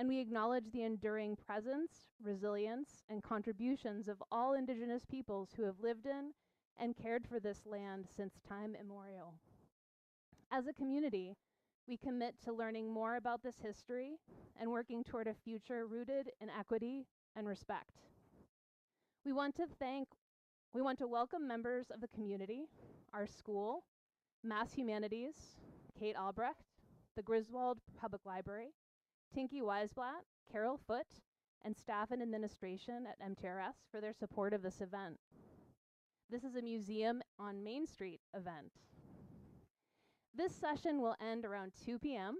and we acknowledge the enduring presence, resilience, and contributions of all Indigenous peoples who have lived in and cared for this land since time immemorial. As a community, we commit to learning more about this history and working toward a future rooted in equity and respect. We want to welcome members of the community, our school, Mass Humanities, Kate Albrecht, the Griswold Public Library, Tinky Weisblatt, Carol Foote, and staff and administration at MTRS for their support of this event. This is a museum on Main Street event. This session will end around 2 p.m.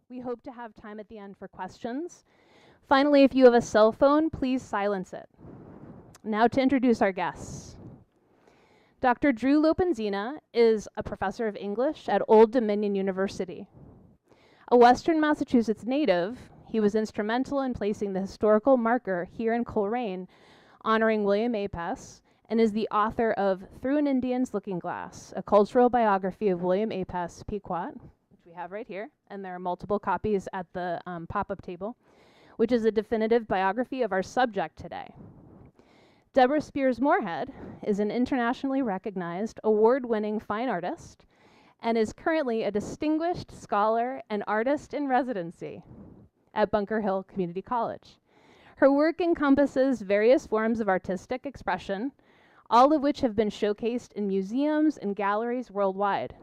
We hope to have time at the end for questions. Finally, if you have a cell phone, please silence it. Now to introduce our guests. Dr. Drew Lopenzina is a professor of English at Old Dominion University. A Western Massachusetts native, he was instrumental in placing the historical marker here in Colrain, honoring William Apess, and is the author of Through an Indian's Looking Glass, a cultural biography of William Apess, Pequot, which we have right here, and there are multiple copies at the pop-up table, which is a definitive biography of our subject today. Deborah Spears Moorehead is an internationally recognized, award-winning fine artist and is currently a distinguished scholar and artist in residency at Bunker Hill Community College. Her work encompasses various forms of artistic expression, all of which have been showcased in museums and galleries worldwide.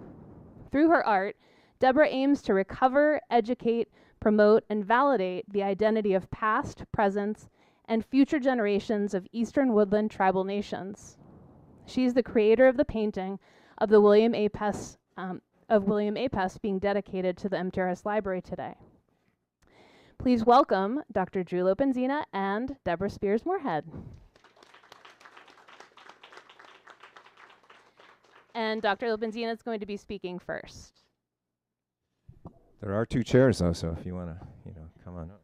Through her art, Deborah aims to recover, educate, promote, and validate the identity of past, present, and future generations of Eastern Woodland tribal nations. She's the creator of the painting of the William Apess being dedicated to the MTRS library today. Please welcome Dr. Drew Lopenzina and Deborah Spears Moorehead. And Dr. Lopenzina is going to be speaking first. There are 2 chairs though, so if you want to, come on up.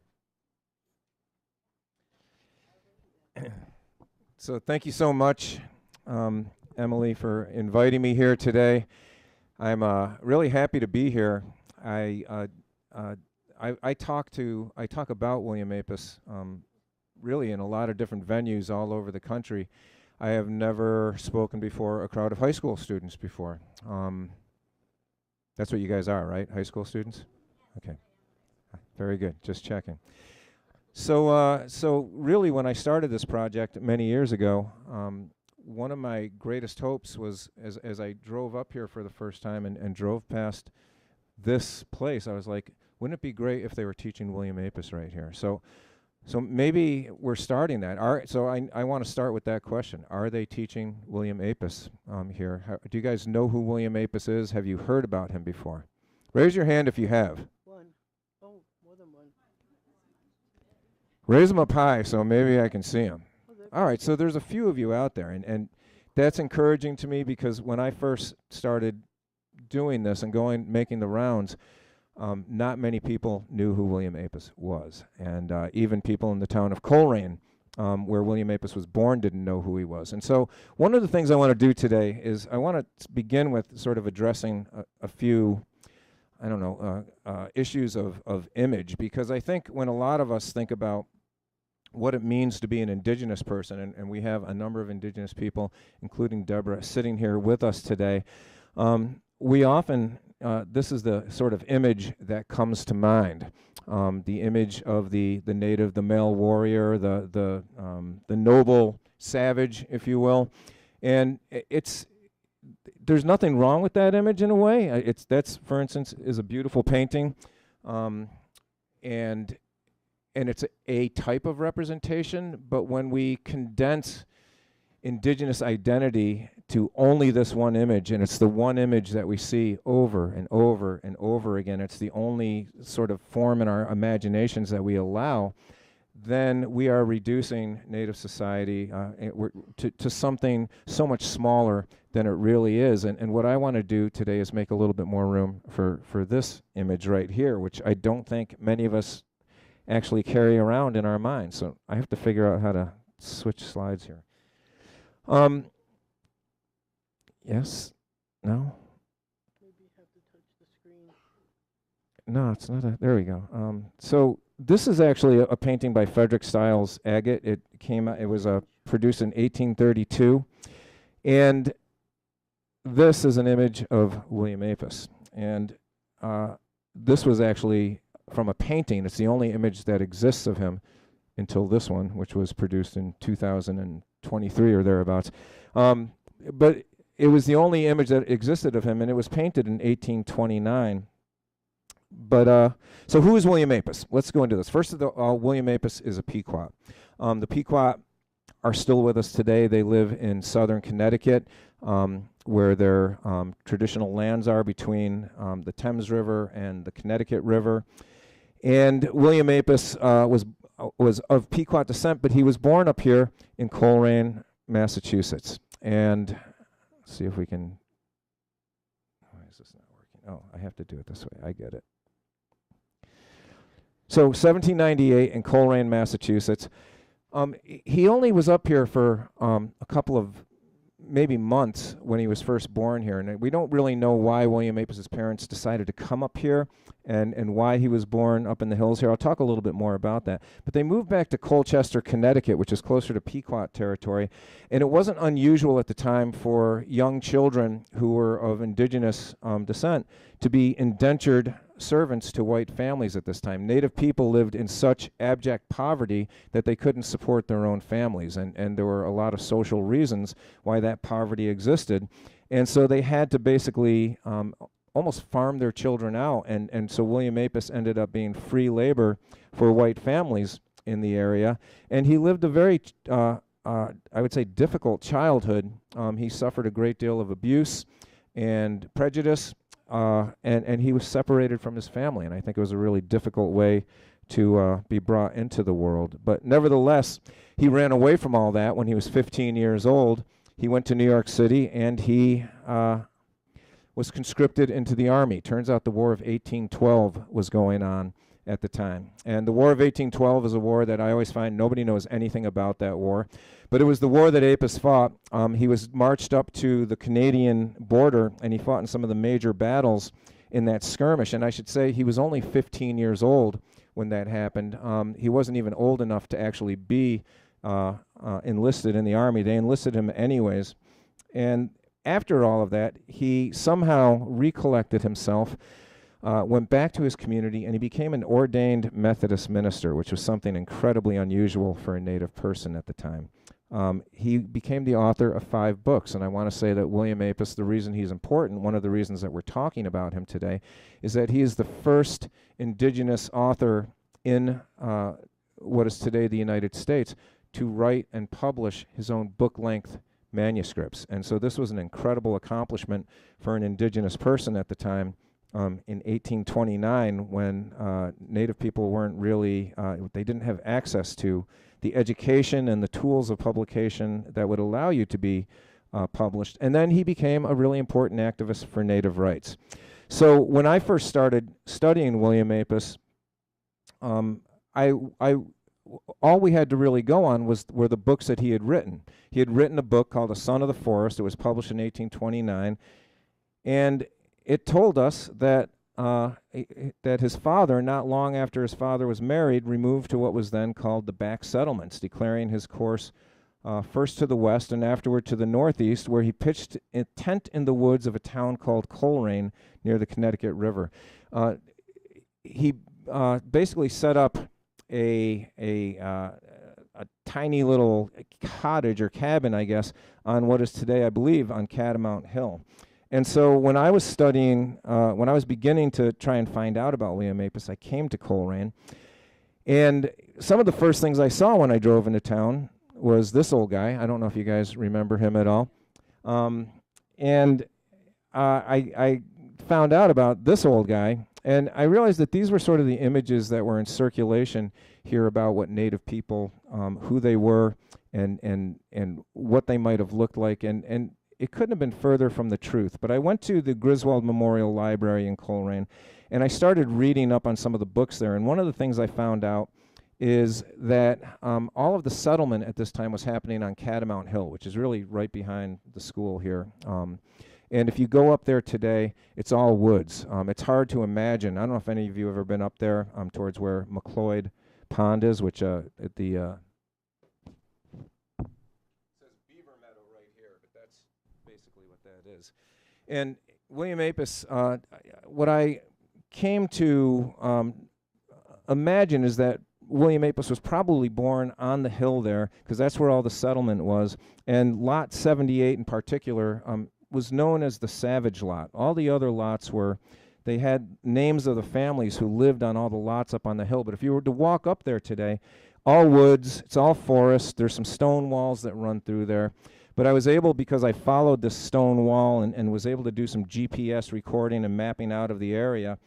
So thank you so much, Emily, for inviting me here today. I'm really happy to be here. I talk about William Apess really in a lot of different venues all over the country. I have never spoken before a crowd of high school students before. That's what you guys are, right? High school students? Okay. Very good. Just checking. So really when I started this project many years ago, one of my greatest hopes was as I drove up here for the first time and drove past this place, I was like, wouldn't it be great if they were teaching William Apess right here? So maybe we're starting that. So I want to start with that question. Are they teaching William Apess here? Do you guys know who William Apess is? Have you heard about him before? Raise your hand if you have. One. Oh, more than one. Raise them up high so maybe I can see them. All right, so there's a few of you out there, and that's encouraging to me because when I first started doing this and making the rounds, not many people knew who William Apess was, and even people in the town of Colrain, where William Apess was born, didn't know who he was. And so one of the things I want to do today is I want to begin with sort of addressing a few, issues of image, because I think when a lot of us think about what it means to be an Indigenous person, and we have a number of Indigenous people, including Deborah, sitting here with us today, we often, this is the sort of image that comes to mind, the image of the native, the male warrior, the noble savage, if you will, and there's nothing wrong with that image in a way. That's, for instance, is a beautiful painting, and it's a type of representation, but when we condense Indigenous identity to only this one image, and it's the one image that we see over and over and over again, it's the only sort of form in our imaginations that we allow, then we are reducing Native society to something so much smaller than it really is. And what I want to do today is make a little bit more room for this image right here, which I don't think many of us actually carry around in our minds. So I have to figure out how to switch slides here. Yes? No? Maybe you have to touch the screen. No, it's not there we go. So this is actually a painting by Frederick Stiles Agate. It came out, it was produced in 1832. And this is an image of William Apess. And this was actually from a painting. It's the only image that exists of him until this one, which was produced in 2023 or thereabouts. But it was the only image that existed of him, and it was painted in 1829. But so who is William Apess? Let's go into this. First of all, William Apess is a Pequot. The Pequot are still with us today. They live in southern Connecticut, where their traditional lands are between the Thames River and the Connecticut River. And William Apess was of Pequot descent, but he was born up here in Colrain, Massachusetts. And let's see if we can. Why is this not working? Oh, I have to do it this way. I get it. So 1798 in Colrain, Massachusetts. He only was up here for a couple of maybe months when he was first born here, and we don't really know why William Apess's parents decided to come up here and why he was born up in the hills here. I'll talk a little bit more about that. But they moved back to Colchester, Connecticut, which is closer to Pequot territory, and it wasn't unusual at the time for young children who were of indigenous descent to be indentured servants to white families at this time. Native people lived in such abject poverty that they couldn't support their own families, and there were a lot of social reasons why that poverty existed. And so they had to basically almost farm their children out, and so William Apess ended up being free labor for white families in the area. And he lived a very, I would say, difficult childhood. He suffered a great deal of abuse and prejudice, and he was separated from his family, and I think it was a really difficult way to be brought into the world. But nevertheless, he ran away from all that when he was 15 years old. He went to New York City, and he was conscripted into the Army. Turns out the War of 1812 was going on at the time. And the War of 1812 is a war that I always find nobody knows anything about that war. But it was the war that Apess fought. He was marched up to the Canadian border, and he fought in some of the major battles in that skirmish. And I should say he was only 15 years old when that happened. He wasn't even old enough to actually be enlisted in the Army. They enlisted him anyways. And after all of that, he somehow recollected himself, went back to his community, and he became an ordained Methodist minister, which was something incredibly unusual for a Native person at the time. He became the author of 5 books, and I want to say that William Apess, the reason he's important, one of the reasons that we're talking about him today, is that he is the first indigenous author in what is today the United States to write and publish his own book-length manuscripts. And so this was an incredible accomplishment for an indigenous person at the time. In 1829, when Native people weren't really, they didn't have access to the education and the tools of publication that would allow you to be published. And then he became a really important activist for Native rights. So when I first started studying William Apess, all we had to really go on were the books that he had written. He had written a book called A Son of the Forest. It was published in 1829, and it told us that that his father, not long after his father was married, removed to what was then called the back settlements, declaring his course first to the west and afterward to the northeast, where he pitched a tent in the woods of a town called Colrain near the Connecticut River. He basically set up a tiny little cottage or cabin, I guess, on what is today, I believe, on Catamount Hill. And so when I was studying, when I was beginning to try and find out about William Apess, I came to Colrain. And some of the first things I saw when I drove into town was this old guy. I don't know if you guys remember him at all. I found out about this old guy, and I realized that these were sort of the images that were in circulation here about what Native people, who they were, and what they might have looked like. And it couldn't have been further from the truth. But I went to the Griswold Memorial Library in Colrain, and I started reading up on some of the books there. And one of the things I found out is that all of the settlement at this time was happening on Catamount Hill, which is really right behind the school here. And if you go up there today, it's all woods. It's hard to imagine. I don't know if any of you have ever been up there towards where McLeod Pond is, which at the says Beaver Meadow right here, but that's basically what that is. And William Apess, what I came to imagine is that William Apess was probably born on the hill there, because that's where all the settlement was. And Lot 78 in particular was known as the Savage Lot. All the other lots they had names of the families who lived on all the lots up on the hill. But if you were to walk up there today, all woods, it's all forest. There's some stone walls that run through there. But I was able, because I followed this stone wall and was able to do some GPS recording and mapping out of the area,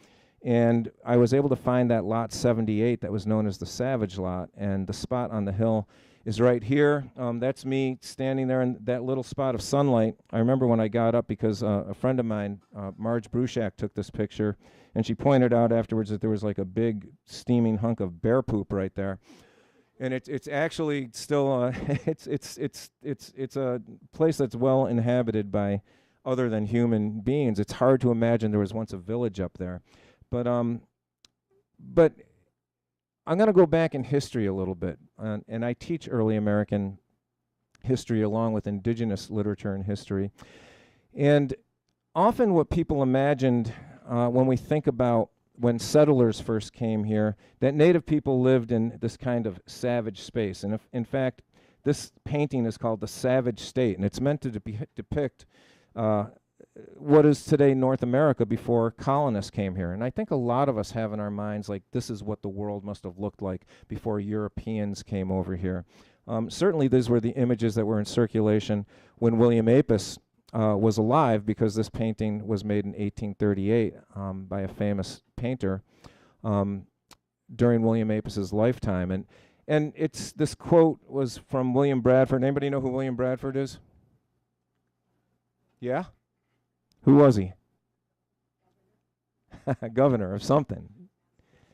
and I was able to find that Lot 78 that was known as the Savage Lot, and the spot on the hill is right here. That's me standing there in that little spot of sunlight. I remember when I got up, because a friend of mine, Marge Bruchak, took this picture, and she pointed out afterwards that there was like a big steaming hunk of bear poop right there. And it's actually still it's a place that's well inhabited by other than human beings. It's hard to imagine there was once a village up there. But I'm going to go back in history a little bit, and I teach early American history along with Indigenous literature and history. And often what people imagined when we think about when settlers first came here, that Native people lived in this kind of savage space. And in fact, this painting is called The Savage State, and it's meant to depict what is today North America before colonists came here. And I think a lot of us have in our minds, like, this is what the world must have looked like before Europeans came over here. Certainly these were the images that were in circulation when William Apess was alive, because this painting was made in 1838 by a famous painter during William Apess's lifetime. And this quote was from William Bradford. Anybody know who William Bradford is? Yeah? Who was he? Governor of something.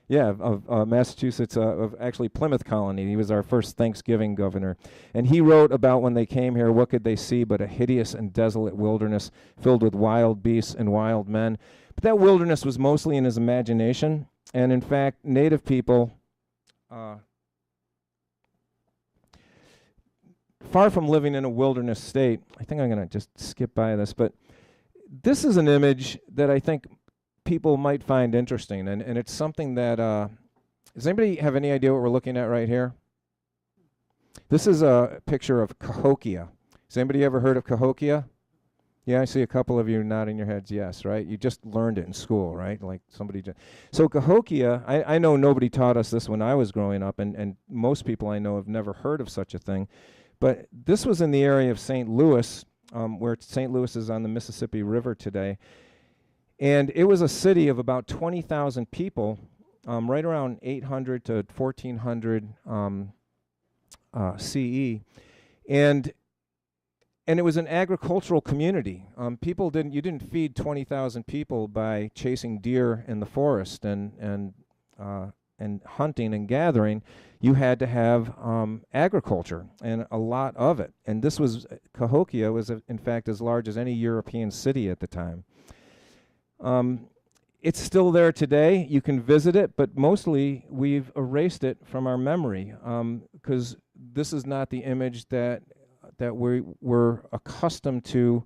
Yeah, of Massachusetts, of actually Plymouth Colony. He was our first Thanksgiving governor. And he wrote about when they came here, what could they see but a hideous and desolate wilderness filled with wild beasts and wild men. But that wilderness was mostly in his imagination. And in fact, Native people, far from living in a wilderness state, I think I'm going to just skip by this, but this is an image that I think people might find interesting, and it's something that, does anybody have any idea what we're looking at right here? This is a picture of Cahokia. Has anybody ever heard of Cahokia? Yeah, I see a couple of you nodding your heads yes, right? You just learned it in school, right? Like somebody just. So Cahokia, I know nobody taught us this when I was growing up, and most people I know have never heard of such a thing. But this was in the area of St. Louis, where St. Louis is on the Mississippi River today. And it was a city of about 20,000 people, right around 800 to 1400 CE. And it was an agricultural community. You didn't feed 20,000 people by chasing deer in the forest and hunting and gathering. You had to have agriculture, and a lot of it. And Cahokia was in fact as large as any European city at the time. It's still there today. You can visit it, but mostly we've erased it from our memory, because this is not the image that we were accustomed to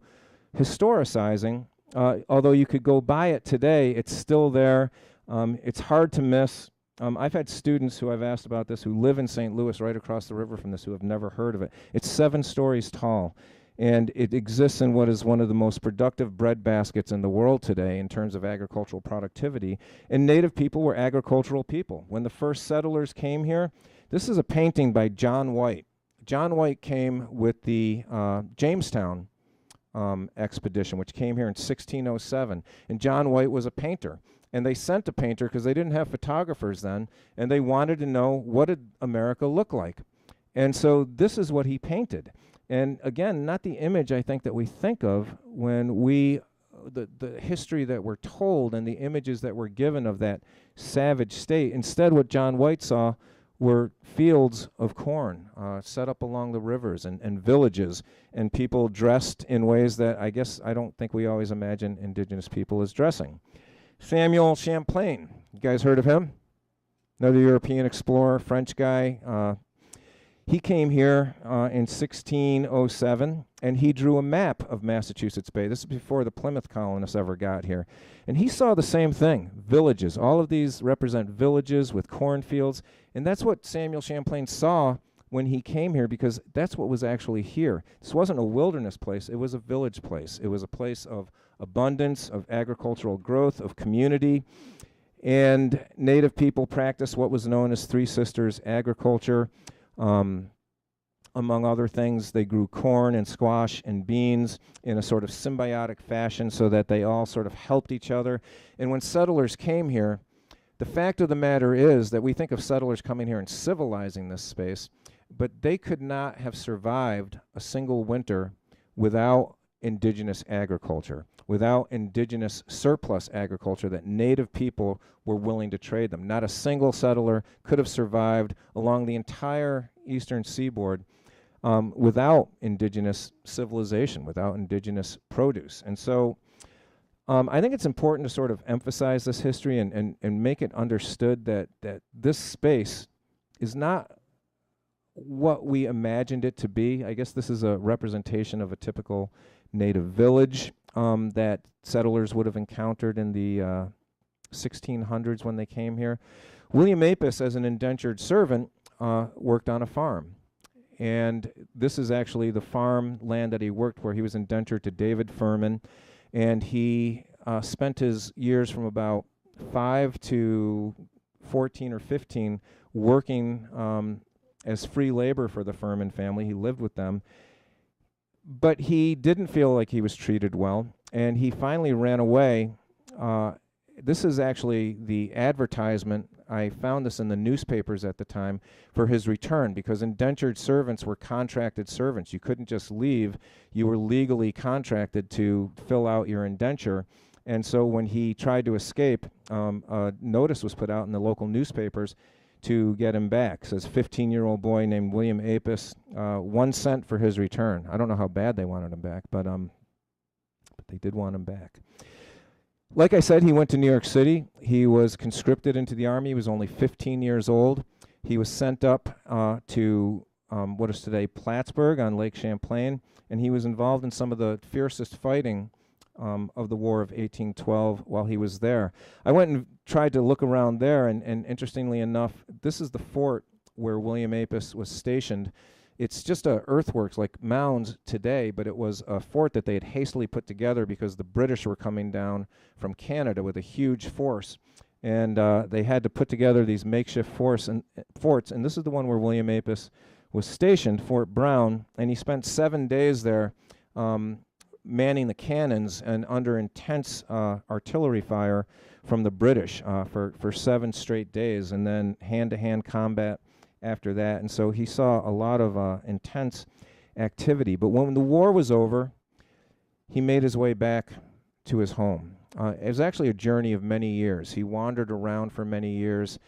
historicizing. Although you could go by it today, it's still there. It's hard to miss. I've had students who I've asked about this who live in St. Louis, right across the river from this, who have never heard of it. It's 7 stories tall, and it exists in what is one of the most productive bread baskets in the world today in terms of agricultural productivity. And Native people were agricultural people. When the first settlers came here, this is a painting by John White. John White came with the Jamestown expedition, which came here in 1607. And John White was a painter. And they sent a painter because they didn't have photographers then, and they wanted to know, what did America look like? And so this is what he painted. And again, not the image I think that we think of when the history that we're told and the images that were given of that savage state. Instead, what John White saw were fields of corn set up along the rivers and villages, and people dressed in ways that I guess I don't think we always imagine indigenous people as dressing. Samuel Champlain, you guys heard of him? Another European explorer, French guy. He came here in 1607, and he drew a map of Massachusetts Bay. This is before the Plymouth colonists ever got here. And he saw the same thing, villages. All of these represent villages with cornfields, and that's what Samuel Champlain saw when he came here, because that's what was actually here. This wasn't a wilderness place, it was a village place. It was a place of abundance, of agricultural growth, of community. And Native people practiced what was known as Three Sisters agriculture. Among other things, they grew corn and squash and beans in a sort of symbiotic fashion so that they all sort of helped each other. And when settlers came here, the fact of the matter is that we think of settlers coming here and civilizing this space, but they could not have survived a single winter without indigenous agriculture, without indigenous surplus agriculture that native people were willing to trade them. Not a single settler could have survived along the entire eastern seaboard without indigenous civilization, without indigenous produce. And so I think it's important to sort of emphasize this history and make it understood that this space is not what we imagined it to be. I guess this is a representation of a typical native village that settlers would have encountered in the 1600s when they came here. William Apess, as an indentured servant, worked on a farm. And this is actually the farm land that he worked where he was indentured to David Furman. And he spent his years from about 5 to 14 or 15 working as free labor for the Furman family. He lived with them. But he didn't feel like he was treated well, and he finally ran away. This is actually the advertisement. I found this in the newspapers at the time for his return, because indentured servants were contracted servants. You couldn't just leave. You were legally contracted to fill out your indenture. And so when he tried to escape, a notice was put out in the local newspapers to get him back. It says 15-year-old boy named William Apess, 1 cent for his return. I don't know how bad they wanted him back, but they did want him back. Like I said, he went to New York City. He was conscripted into the Army. He was only 15 years old. He was sent up to what is today Plattsburgh on Lake Champlain, and he was involved in some of the fiercest fighting of the War of 1812 while he was there. I went and tried to look around there, and interestingly enough, this is the fort where William Apess was stationed. It's just earthworks, like mounds today, but it was a fort that they had hastily put together because the British were coming down from Canada with a huge force. And they had to put together these makeshift forts, and this is the one where William Apess was stationed, Fort Brown, and he spent 7 days there manning the cannons and under intense artillery fire from the British for 7 straight days, and then hand-to-hand combat after that. And so he saw a lot of intense activity. But when the war was over, he made his way back to his home. It was actually a journey of many years. He wandered around for many years.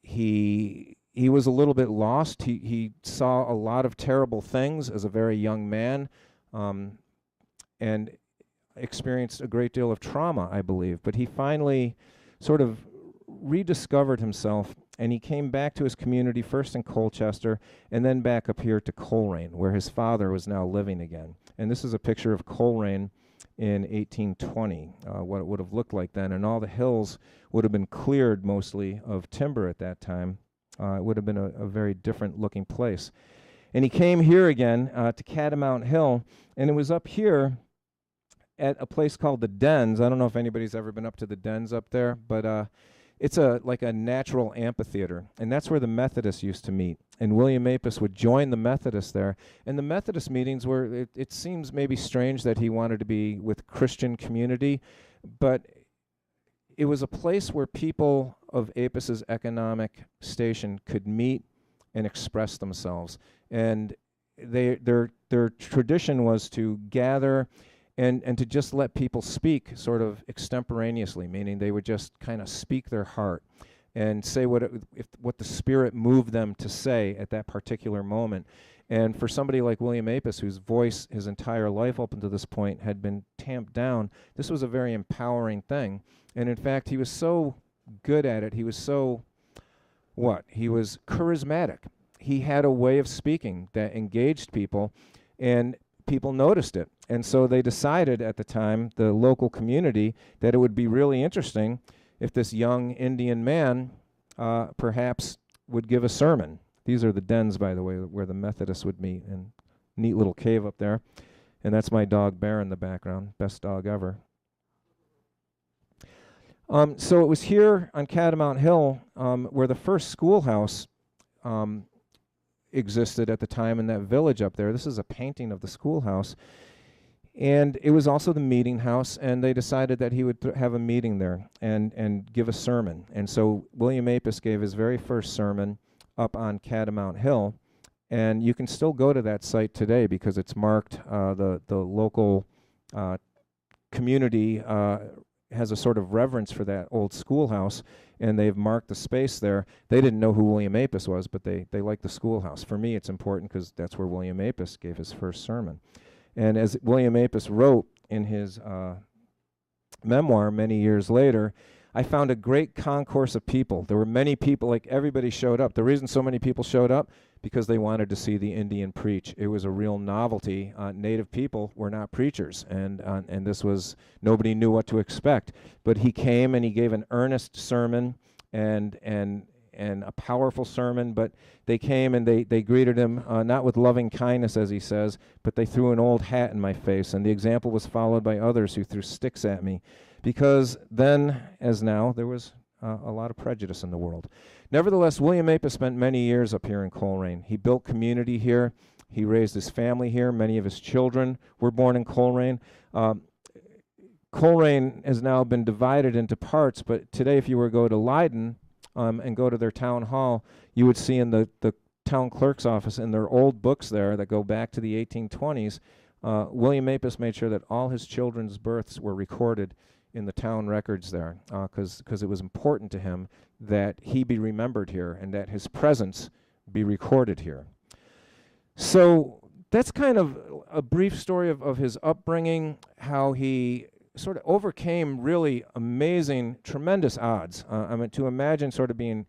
He was a little bit lost. He saw a lot of terrible things as a very young man, and experienced a great deal of trauma, I believe. But he finally sort of rediscovered himself, and he came back to his community, first in Colchester, and then back up here to Colrain, where his father was now living again. And this is a picture of Colrain in 1820, what it would have looked like then. And all the hills would have been cleared mostly of timber at that time. It would have been a very different looking place. And he came here again to Catamount Hill, and it was up here at a place called the Dens. I don't know if anybody's ever been up to the Dens up there, but it's like a natural amphitheater, and that's where the Methodists used to meet. And William Apess would join the Methodists there. And the Methodist meetings were, it seems maybe strange that he wanted to be with Christian community, but it was a place where people of Apess's economic station could meet and express themselves. And their tradition was to gather and to just let people speak sort of extemporaneously, meaning they would just kind of speak their heart. and say what the Spirit moved them to say at that particular moment. And for somebody like William Apess, whose voice his entire life up until this point had been tamped down, this was a very empowering thing. And in fact, he was so good at it. He was so, he was charismatic. He had a way of speaking that engaged people, and people noticed it. And so they decided at the time, the local community, that it would be really interesting if this young Indian man perhaps would give a sermon. These are the dens, by the way, where the Methodists would meet, and neat little cave up there. And that's my dog Bear in the background, best dog ever. So it was here on Catamount Hill where the first schoolhouse existed at the time in that village up there. This is a painting of the schoolhouse. And it was also the meeting house, and they decided that he would have a meeting there and give a sermon. And so William Apess gave his very first sermon up on Catamount Hill, and you can still go to that site today because it's marked. The local community has a sort of reverence for that old schoolhouse, and they've marked the space there. They didn't know who William Apess was, but they liked the schoolhouse. For me, it's important because that's where William Apess gave his first sermon. And as William Apess wrote in his memoir many years later, I found a great concourse of people. There were many people, like everybody showed up. The reason so many people showed up, because they wanted to see the Indian preach. It was a real novelty. Native people were not preachers, and this was, nobody knew what to expect. But he came and he gave an earnest sermon and a powerful sermon, but they came and they greeted him, not with loving kindness, as he says, but they threw an old hat in my face, and the example was followed by others who threw sticks at me. Because then, as now, there was a lot of prejudice in the world. Nevertheless, William Apess spent many years up here in Colrain. He built community here. He raised his family here. Many of his children were born in Colrain. Colrain has now been divided into parts, but today if you were to go to Leiden and go to their town hall, you would see in the town clerk's office in their old books there that go back to the 1820s, William Apess made sure that all his children's births were recorded in the town records there, because it was important to him that he be remembered here and that his presence be recorded here. So that's kind of a brief story of his upbringing, how he sort of overcame really amazing, tremendous odds. I mean, to imagine sort of being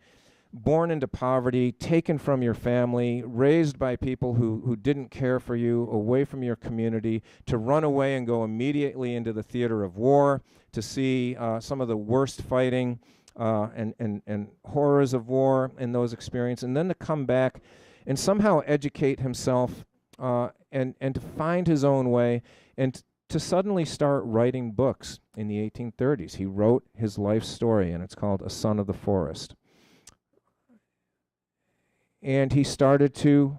born into poverty, taken from your family, raised by people who didn't care for you, away from your community, to run away and go immediately into the theater of war, to see some of the worst fighting and horrors of war in those experiences, and then to come back and somehow educate himself and to find his own way, and to suddenly start writing books in the 1830s. He wrote his life story, and it's called A Son of the Forest. And he started to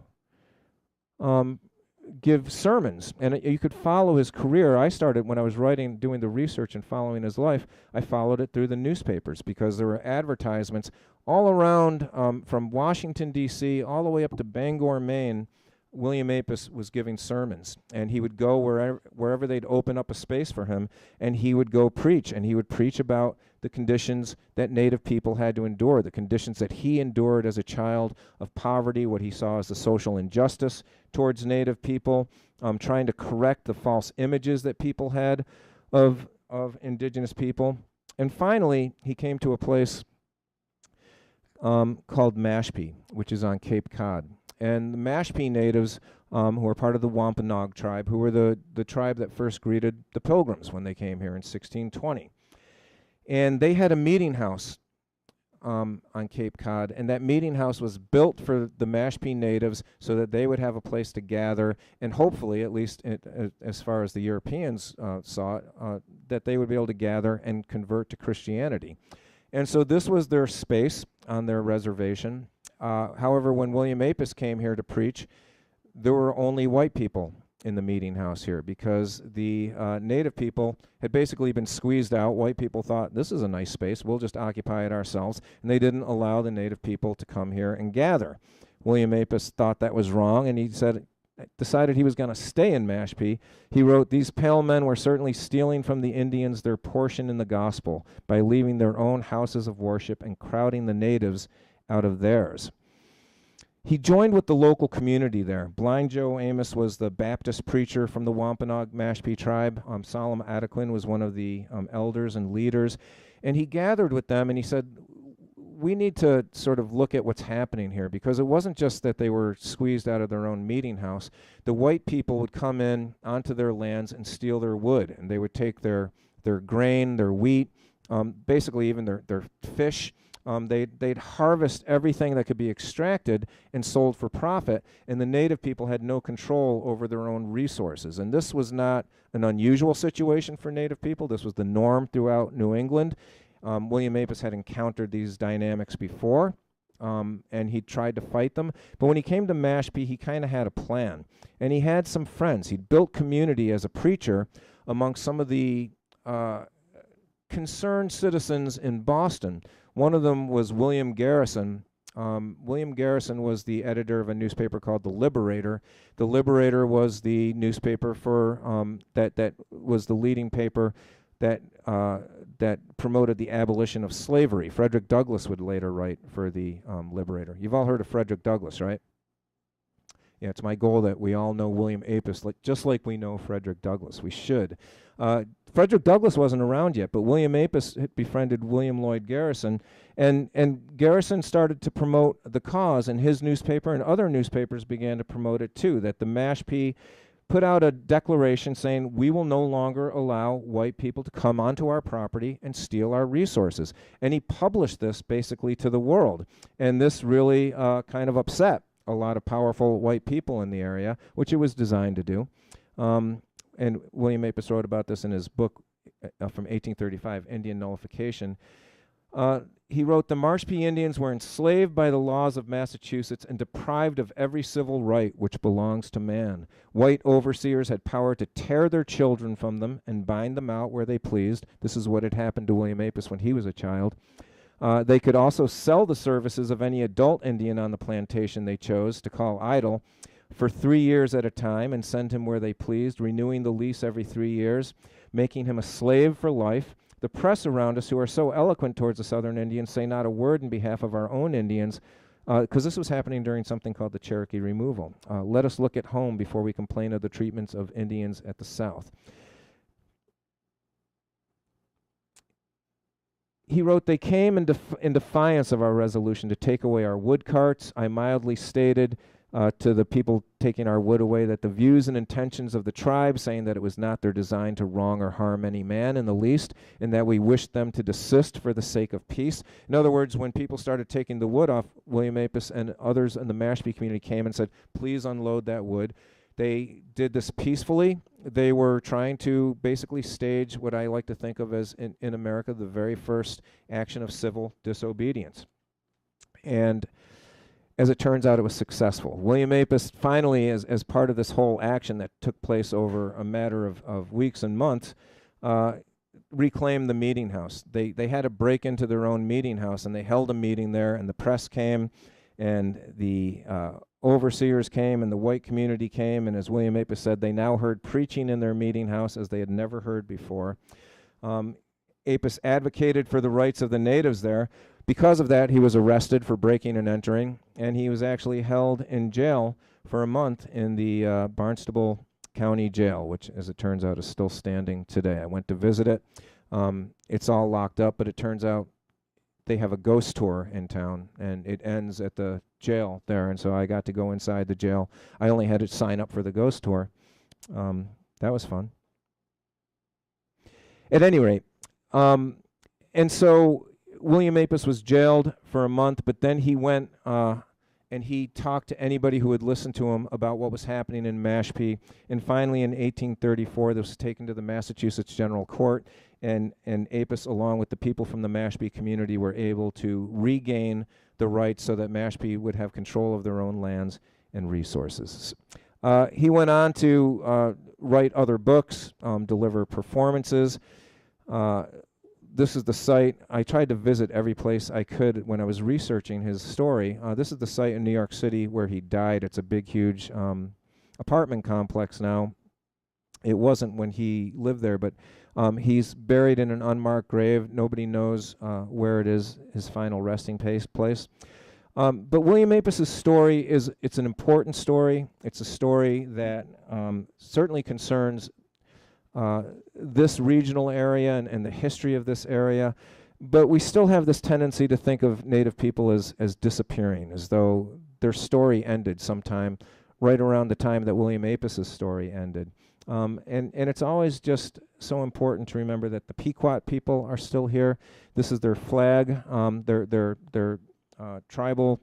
give sermons, and you could follow his career. I started when I was doing the research and following his life. I followed it through the newspapers because there were advertisements all around from Washington, D.C., all the way up to Bangor, Maine. William Apess was giving sermons, and he would go wherever they'd open up a space for him, and he would go preach, and he would preach about the conditions that Native people had to endure, the conditions that he endured as a child of poverty, what he saw as the social injustice towards Native people, trying to correct the false images that people had of Indigenous people. And finally, he came to a place called Mashpee, which is on Cape Cod. And the Mashpee natives, who are part of the Wampanoag tribe, who were the tribe that first greeted the Pilgrims when they came here in 1620. And they had a meeting house on Cape Cod, and that meeting house was built for the Mashpee natives so that they would have a place to gather, and hopefully, at least as far as the Europeans saw it, that they would be able to gather and convert to Christianity. And so this was their space on their reservation. However, when William Apess came here to preach, there were only white people in the meeting house here because the Native people had basically been squeezed out. White people thought, this is a nice space, we'll just occupy it ourselves, and they didn't allow the Native people to come here and gather. William Apess thought that was wrong, and he said, decided he was going to stay in Mashpee, he wrote, "These pale men were certainly stealing from the Indians their portion in the gospel by leaving their own houses of worship and crowding the natives out of theirs." He joined with the local community there. Blind Joe Amos was the Baptist preacher from the Wampanoag Mashpee tribe. Solomon Adequin was one of the elders and leaders. And he gathered with them and he said, we need to sort of look at what's happening here, because it wasn't just that they were squeezed out of their own meeting house. The white people would come in onto their lands and steal their wood, and they would take their grain, their wheat, basically even their fish. They'd harvest everything that could be extracted and sold for profit, and the native people had no control over their own resources. And this was not an unusual situation for native people. This was the norm throughout New England. William Apess had encountered these dynamics before, and he tried to fight them. But when he came to Mashpee, he kind of had a plan. And he had some friends. He'd built community as a preacher among some of the concerned citizens in Boston. One of them was William Garrison. William Garrison was the editor of a newspaper called The Liberator. The Liberator was the newspaper for that was the leading paper that promoted the abolition of slavery. Frederick Douglass would later write for the Liberator. You've all heard of Frederick Douglass, right? Yeah, it's my goal that we all know William Apess, just like we know Frederick Douglass. We should. Frederick Douglass wasn't around yet, but William Apess had befriended William Lloyd Garrison, and Garrison started to promote the cause, and his newspaper and other newspapers began to promote it too, that the Mashpee put out a declaration saying, we will no longer allow white people to come onto our property and steal our resources. And he published this basically to the world. And this really kind of upset a lot of powerful white people in the area, which it was designed to do. And William Apess wrote about this in his book from 1835, Indian Nullification. He wrote, "The Mashpee Indians were enslaved by the laws of Massachusetts and deprived of every civil right which belongs to man. White overseers had power to tear their children from them and bind them out where they pleased." This is what had happened to William Apess when he was a child. They could also sell the services of any adult Indian on the plantation they chose to call idle for 3 years at a time and send him where they pleased, renewing the lease every 3 years, making him a slave for life. The press around us, who are so eloquent towards the Southern Indians, say not a word in behalf of our own Indians, because this was happening during something called the Cherokee Removal. Let us look at home before we complain of the treatments of Indians at the South. He wrote, "They came in defiance of our resolution to take away our wood carts. I mildly stated to the people taking our wood away that the views and intentions of the tribe, saying that it was not their design to wrong or harm any man in the least, and that we wished them to desist for the sake of peace." In other words, when people started taking the wood off, William Apess and others in the Mashpee community came and said, please unload that wood. They did this peacefully. They were trying to basically stage what I like to think of as, in America, the very first action of civil disobedience. And as it turns out, it was successful. William Apess finally, as part of this whole action that took place over a matter of weeks and months, reclaimed the meeting house. They had to break into their own meeting house, and they held a meeting there, and the press came, and the overseers came, and the white community came, and as William Apess said, they now heard preaching in their meeting house as they had never heard before. Apess advocated for the rights of the natives there. Because of that, he was arrested for breaking and entering, and he was actually held in jail for a month in the Barnstable County Jail, which, as it turns out, is still standing today. I went to visit it. It's all locked up, but it turns out they have a ghost tour in town, and it ends at the jail there, and so I got to go inside the jail. I only had to sign up for the ghost tour. That was fun. At any rate, and so William Apess was jailed for a month, but then he went and he talked to anybody who would listen to him about what was happening in Mashpee. And finally, in 1834, this was taken to the Massachusetts General Court, and Apess, along with the people from the Mashpee community, were able to regain the rights so that Mashpee would have control of their own lands and resources. He went on to write other books, deliver performances. This is the site. I tried to visit every place I could when I was researching his story. This is the site in New York City where he died. It's a big, huge apartment complex now. It wasn't when he lived there, but he's buried in an unmarked grave. Nobody knows where it is, his final resting place. But William Apess's story it's an important story. It's a story that certainly concerns this regional area and the history of this area. But we still have this tendency to think of Native people as disappearing, as though their story ended sometime right around the time that William Apess's story ended. And it's always just so important to remember that the Pequot people are still here. This is their flag, their tribal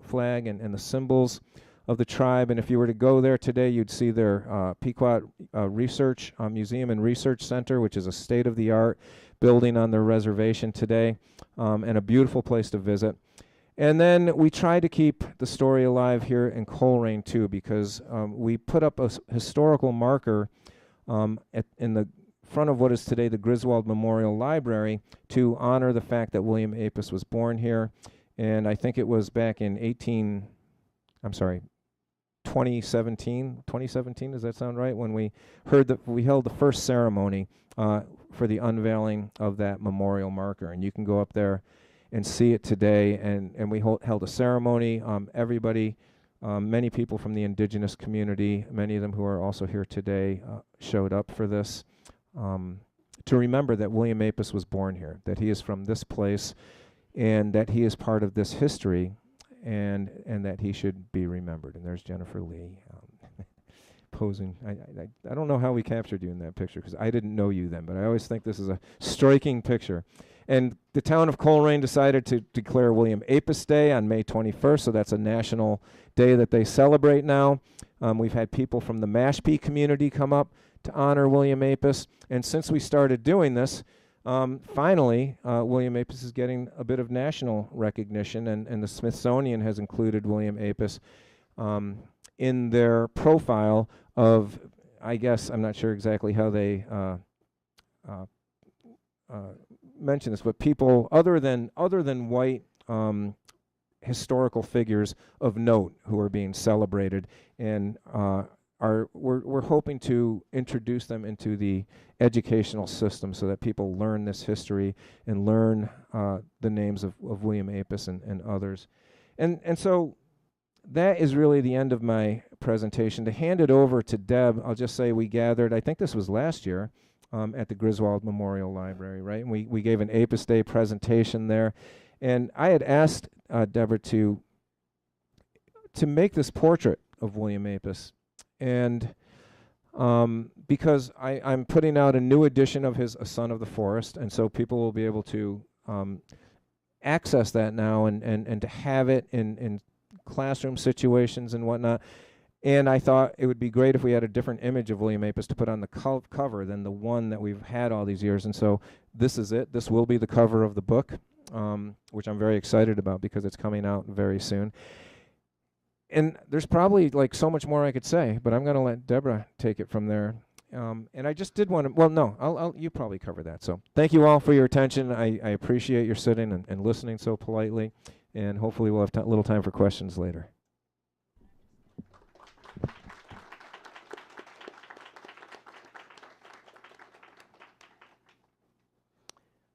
flag and the symbols of the tribe. And if you were to go there today, you'd see their Pequot Research Museum and Research Center, which is a state-of-the-art building on their reservation today, and a beautiful place to visit. And then we try to keep the story alive here in Colrain too, because we put up a historical marker in the front of what is today the Griswold Memorial Library to honor the fact that William Apess was born here. And I think it was back in 2017, does that sound right? When we held the first ceremony for the unveiling of that memorial marker. And you can go up there and see it today. And we held a ceremony. Everybody, many people from the Indigenous community, many of them who are also here today, showed up for this to remember that William Apess was born here, that he is from this place, and that he is part of this history, and that he should be remembered. And there's Jennifer Lee posing. I don't know how we captured you in that picture, because I didn't know you then, but I always think this is a striking picture. And the town of Colrain decided to declare William Apess Day on May 21st, so that's a national day that they celebrate now. We've had people from the Mashpee community come up to honor William Apess, and since we started doing this, finally, William Apess is getting a bit of national recognition, and the Smithsonian has included William Apess in their profile of, I guess, I'm not sure exactly how they mention this, but people other than white historical figures of note who are being celebrated, and we're hoping to introduce them into the educational system so that people learn this history and learn the names of William Apess and others. And so that is really the end of my presentation. To hand it over to Deb, I'll just say we gathered, I think this was last year, at the Griswold Memorial Library, right? And we gave an Apess Day presentation there. And I had asked Deborah to make this portrait of William Apess. And because I'm putting out a new edition of his A Son of the Forest, and so people will be able to access that now and to have it in classroom situations and whatnot. And I thought it would be great if we had a different image of William Apess to put on the cover than the one that we've had all these years. And so this is it. This will be the cover of the book, which I'm very excited about because it's coming out very soon. And there's probably like so much more I could say, but I'm going to let Deborah take it from there. And I just did want to, well, no, you probably cover that. So thank you all for your attention. I appreciate your sitting and listening so politely. And hopefully we'll have a little time for questions later.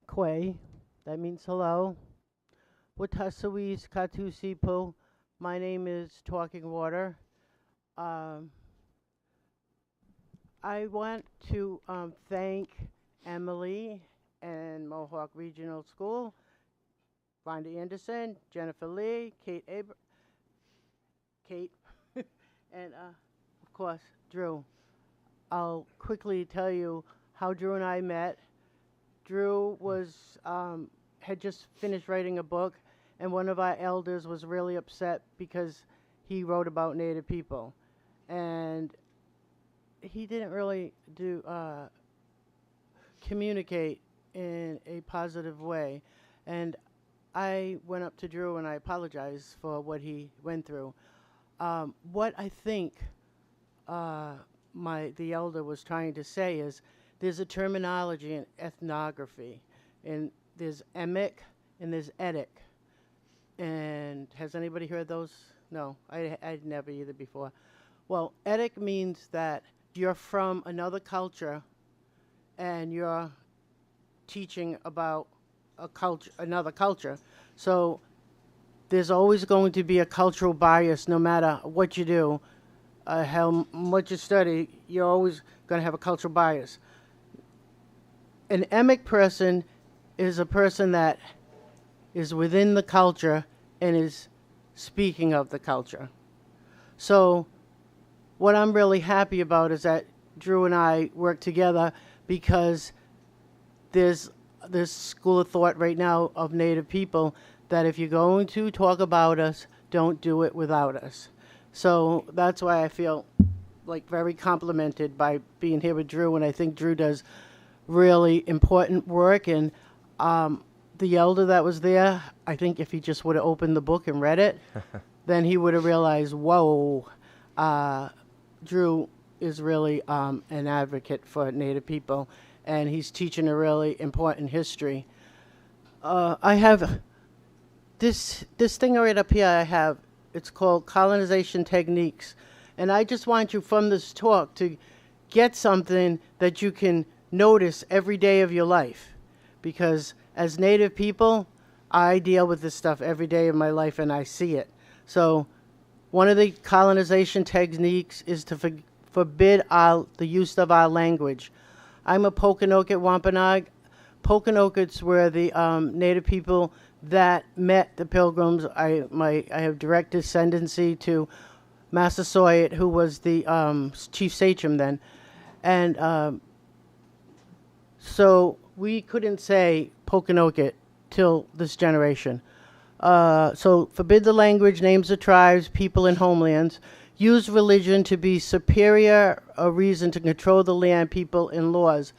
Kwe, that means hello. Watasawi's Katusipo. My name is Talking Water. I want to thank Emily and Mohawk Regional School, Rhonda Anderson, Jennifer Lee, Kate, and of course, Drew. I'll quickly tell you how Drew and I met. Drew was had just finished writing a book, and one of our elders was really upset because he wrote about Native people, and he didn't really communicate in a positive way. And I went up to Drew and I apologized for what he went through. What I think the elder was trying to say is there's a terminology in ethnography, and there's emic and there's etic. And has anybody heard those? No, I'd never either before. Well, etic means that you're from another culture and you're teaching about a culture, another culture. So there's always going to be a cultural bias no matter what you do, how much you study, you're always going to have a cultural bias. An emic person is a person that is within the culture and is speaking of the culture. So what I'm really happy about is that Drew and I work together because there's this school of thought right now of Native people that if you're going to talk about us, don't do it without us. So that's why I feel like very complimented by being here with Drew, and I think Drew does really important work. And the elder that was there, I think if he just would have opened the book and read it, then he would have realized, whoa, Drew is really an advocate for Native people, and he's teaching a really important history. I have this thing right up here I have, it's called Colonization Techniques. And I just want you from this talk to get something that you can notice every day of your life. Because as Native people, I deal with this stuff every day of my life and I see it. So one of the colonization techniques is to forbid the use of our language. I'm a Pokanoket Wampanoag. Pokanoket were the Native people that met the Pilgrims. I have direct descendancy to Massasoit, who was the chief sachem then. And so we couldn't say Pokanoket till this generation. So forbid the language, names of tribes, people, and homelands. Use religion to be superior, a reason to control the land, people, and laws.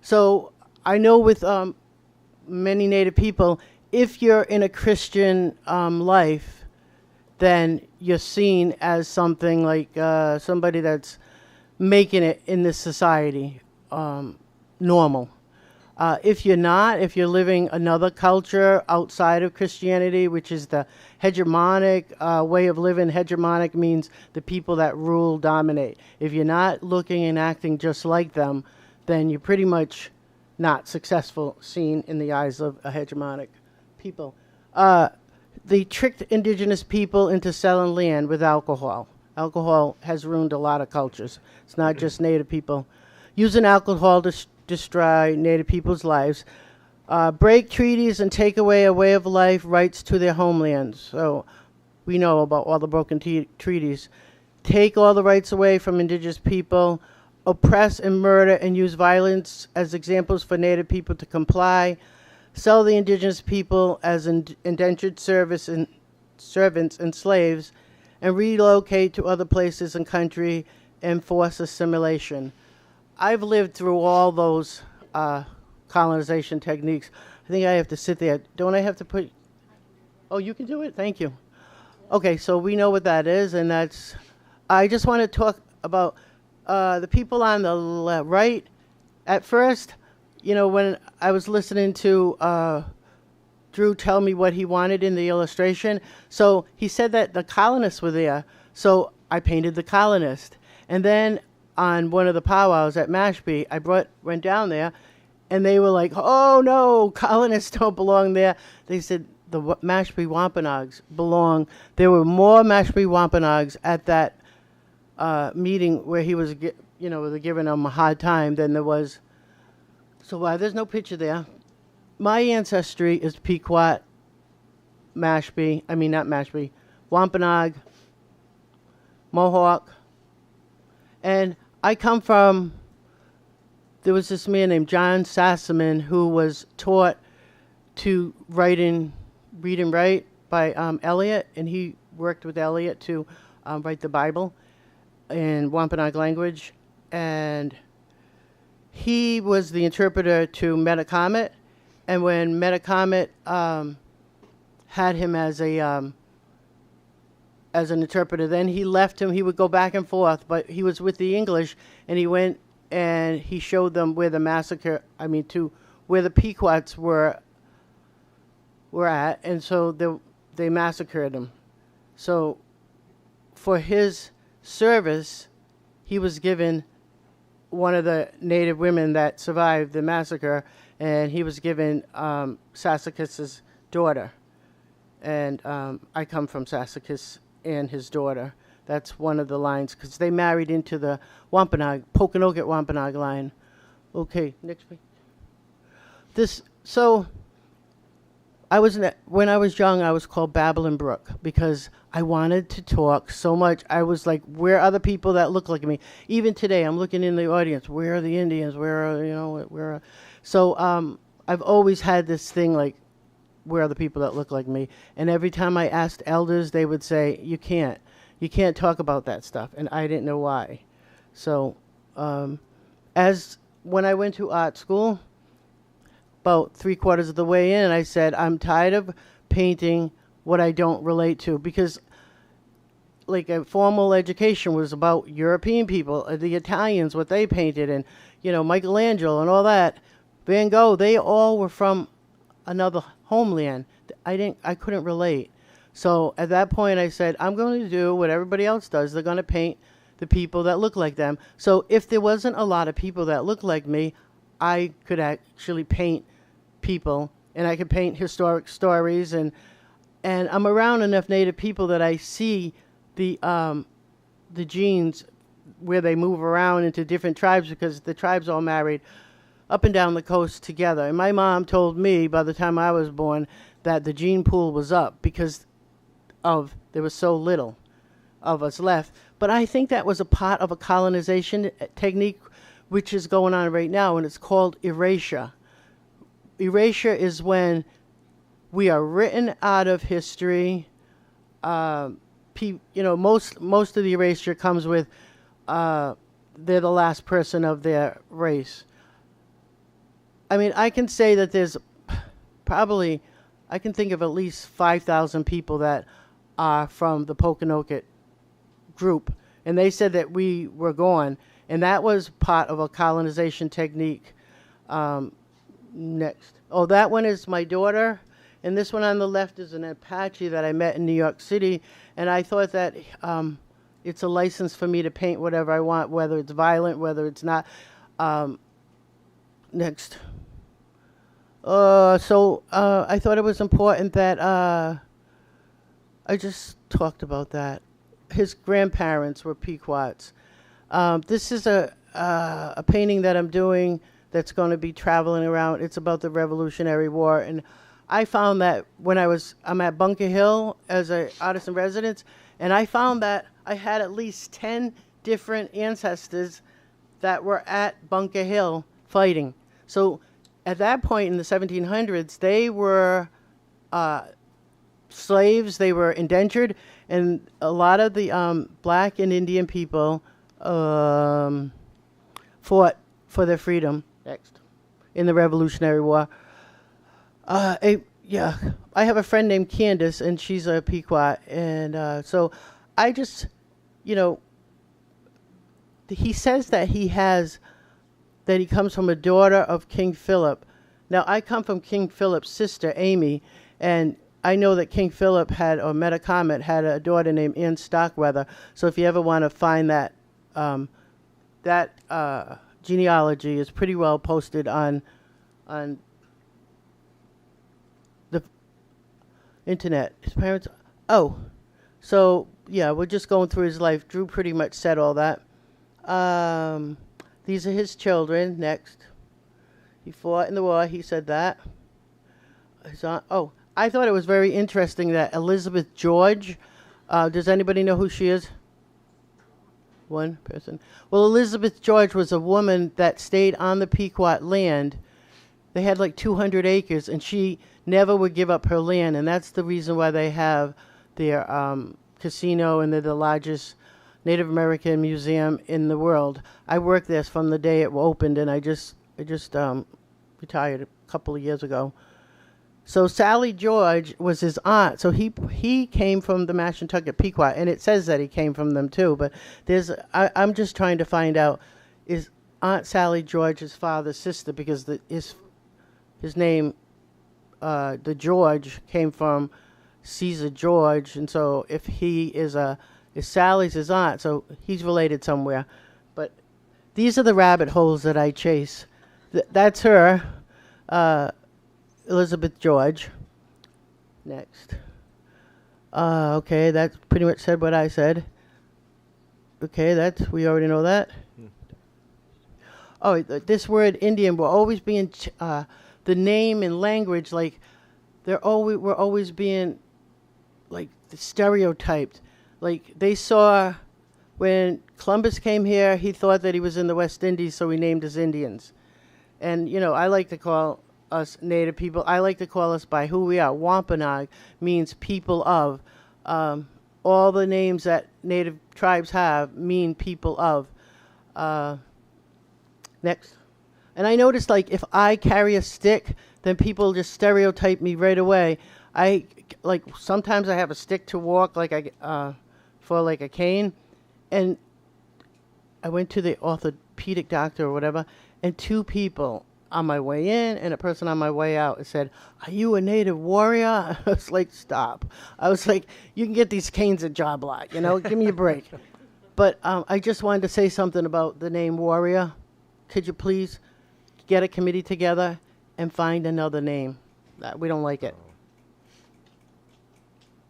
So I know with many Native people, if you're in a Christian life, then you're seen as something like somebody that's making it in this society normal. If you're not, if you're living another culture outside of Christianity, which is the hegemonic way of living, hegemonic means the people that rule dominate. If you're not looking and acting just like them, then you're pretty much not successful seen in the eyes of a hegemonic people. They tricked indigenous people into selling land with alcohol. Alcohol has ruined a lot of cultures. It's not just Native people. Using alcohol to destroy Native people's lives. Break treaties and take away a way of life, rights to their homelands. So we know about all the broken treaties. Take all the rights away from indigenous people. Oppress and murder and use violence as examples for Native people to comply. Sell the indigenous people as indentured servants and slaves, and relocate to other places and country and force assimilation. I've lived through all those colonization techniques. I think I have to sit there. Don't I have to put... Oh, you can do it? Thank you. Okay, so we know what that is, and that's... I just want to talk about the people on the right. At first, you know, when I was listening to Drew tell me what he wanted in the illustration, so he said that the colonists were there, so I painted the colonist. And then on one of the powwows at Mashpee, I went down there, and they were like, oh no, colonists don't belong there. They said the Mashpee Wampanoags belong. There were more Mashpee Wampanoags at that meeting where he was, you know, giving them a hard time than there was. So there's no picture there. My ancestry is Pequot, not Mashpee, Wampanoag, Mohawk. And I come from, there was this man named John Sassaman who was taught to read and write by Eliot, and he worked with Eliot to write the Bible in Wampanoag language. And he was the interpreter to Metacomet, and when Metacomet had him as an interpreter, then he left him. He would go back and forth, but he was with the English, and he went and he showed them where the where the Pequots were at, and so they massacred him. So for his service, he was given one of the Native women that survived the massacre, and he was given Sassacus's daughter. And I come from Sassacus and his daughter. That's one of the lines, because they married into the Wampanoag, Pokanoket Wampanoag line. Okay, next page. So when I was young, I was called Babylon Brook because I wanted to talk so much. I was like, where are the people that look like me? Even today, I'm looking in the audience. Where are the Indians? So I've always had this thing like, where are the people that look like me? And every time I asked elders, they would say, you can't talk about that stuff. And I didn't know why. So when I went to art school, about 3/4 of the way in, I said, I'm tired of painting what I don't relate to, because like a formal education was about European people, the Italians, what they painted, and Michelangelo and all that, Van Gogh, they all were from another homeland. I couldn't relate. So at that point I said, I'm going to do what everybody else does. They're going to paint the people that look like them. So if there wasn't a lot of people that look like me, I could actually paint people, and I could paint historic stories, and I'm around enough Native people that I see the genes where they move around into different tribes, because the tribes all married up and down the coast together. And my mom told me by the time I was born that the gene pool was up because there was so little of us left. But I think that was a part of a colonization technique which is going on right now, and it's called erasure. Erasure is when we are written out of history. Most of the erasure comes with they're the last person of their race. I mean, I can say that there's probably, I can think of at least 5,000 people that are from the Pokanoket group, and they said that we were gone, and that was part of a colonization technique. Next. Oh, that one is my daughter, and this one on the left is an Apache that I met in New York City, and I thought that it's a license for me to paint whatever I want, whether it's violent, whether it's not. Next. I thought it was important that I just talked about that. His grandparents were Pequots. This is a painting that I'm doing that's going to be traveling around. It's about the Revolutionary War, and I found that when I'm at Bunker Hill as an artist in residence, and I found that I had at least 10 different ancestors that were at Bunker Hill fighting. So at that point in the 1700s, they were slaves, they were indentured, and a lot of the black and Indian people fought for their freedom. Next. In the Revolutionary War. I have a friend named Candace, and she's a Pequot, and so I just, he says that he comes from a daughter of King Philip. Now, I come from King Philip's sister, Amy, and I know that King Philip had a daughter named Anne Stockweather. So if you ever want to find that, genealogy is pretty well posted on the internet. His parents, we're just going through his life. Drew pretty much said all that. These are his children. Next. He fought in the war. He said that. I thought it was very interesting that Elizabeth George, does anybody know who she is? One person. Well, Elizabeth George was a woman that stayed on the Pequot land. They had like 200 acres, and she never would give up her land, and that's the reason why they have their casino, and they're the largest Native American museum in the world. I worked there from the day it opened, and I just retired a couple of years ago. So Sally George was his aunt. So he came from the Mashantucket Pequot, and it says that he came from them too. But I'm just trying to find out, is Aunt Sally George his father's sister? Because his name, the George, came from Caesar George, and so if he is a Sally's his aunt, so he's related somewhere. But these are the rabbit holes that I chase. That's her, Elizabeth George. Next. Okay, that pretty much said what I said. Okay, we already know that. Oh, this word Indian will always be in the name and language, like we're always being like stereotyped. Like they saw when Columbus came here, he thought that he was in the West Indies, so he named us Indians. And I like to call us Native people. I like to call us by who we are. Wampanoag means people of. All the names that Native tribes have mean people of. Next. And I noticed, like, if I carry a stick, then people just stereotype me right away. Sometimes I have a stick to walk, for like a cane. And I went to the orthopedic doctor or whatever, and 2 people on my way in and a person on my way out said, "Are you a Native warrior?" I was like, stop. I was like, you can get these canes at Job Lot, give me a break. But I just wanted to say something about the name warrior. Could you please get a committee together and find another name? We don't like it.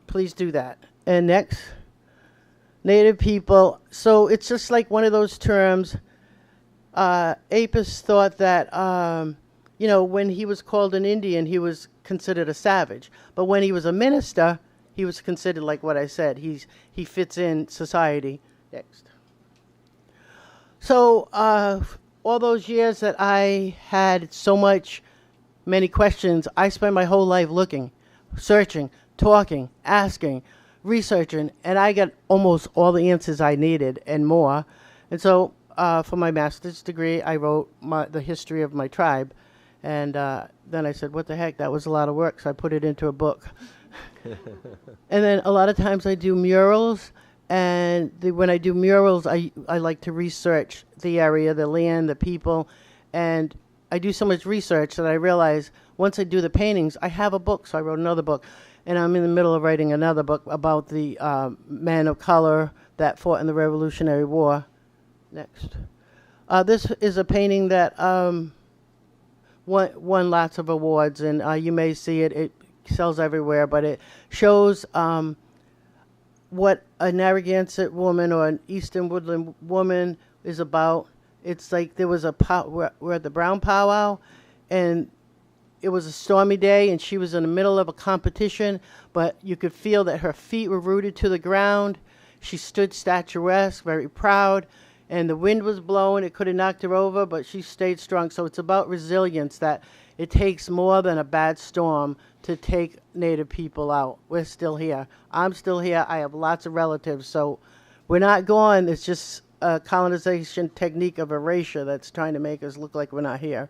Please do that. And next, Native people. So it's just like one of those terms. Apess thought that, when he was called an Indian, he was considered a savage. But when he was a minister, he was considered, like what I said, he fits in society. Next. So all those years that I had many questions, I spent my whole life looking, searching, talking, asking, researching, and I got almost all the answers I needed and more. And so for my master's degree, I wrote the history of my tribe. And then I said, what the heck, that was a lot of work, so I put it into a book. And then a lot of times I do murals, and when I do murals, I like to research the area, the land, the people, and I do so much research that I realize once I do the paintings, I have a book, so I wrote another book. And I'm in the middle of writing another book about the men of color that fought in the Revolutionary War. Next. This is a painting that won lots of awards, and you may see it. It sells everywhere, but it shows what a Narragansett woman or an Eastern Woodland woman is about. It's like there was we're at the Brown Powwow, and it was a stormy day, and she was in the middle of a competition, but you could feel that her feet were rooted to the ground. She stood statuesque, very proud, and the wind was blowing. It could have knocked her over, but she stayed strong. So it's about resilience, that it takes more than a bad storm to take Native people out. We're still here. I'm still here. I have lots of relatives, so we're not gone. It's just a colonization technique of erasure that's trying to make us look like we're not here.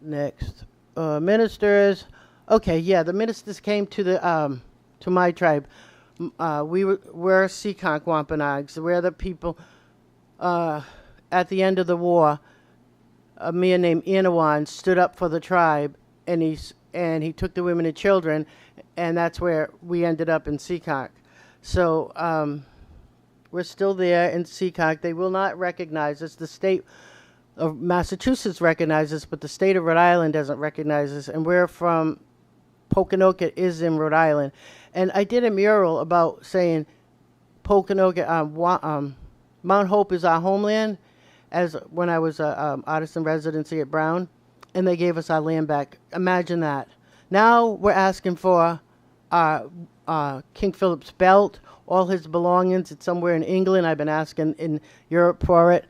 Next. Ministers. Okay, yeah, the ministers came to my tribe. We're Seekonk Wampanoags. We're the people at the end of the war. A man named Anawan stood up for the tribe, and he took the women and children, and that's where we ended up in Seekonk. So we're still there in Seekonk. They will not recognize us. The state of Massachusetts recognizes us, but the state of Rhode Island doesn't recognize us, and we're from Poconoket is in Rhode Island. And I did a mural about saying Poconoket, Mount Hope is our homeland, as when I was a artist in residency at Brown, and they gave us our land back. Imagine that. Now we're asking for King Philip's belt, all his belongings. It's somewhere in England. I've been asking in Europe for it.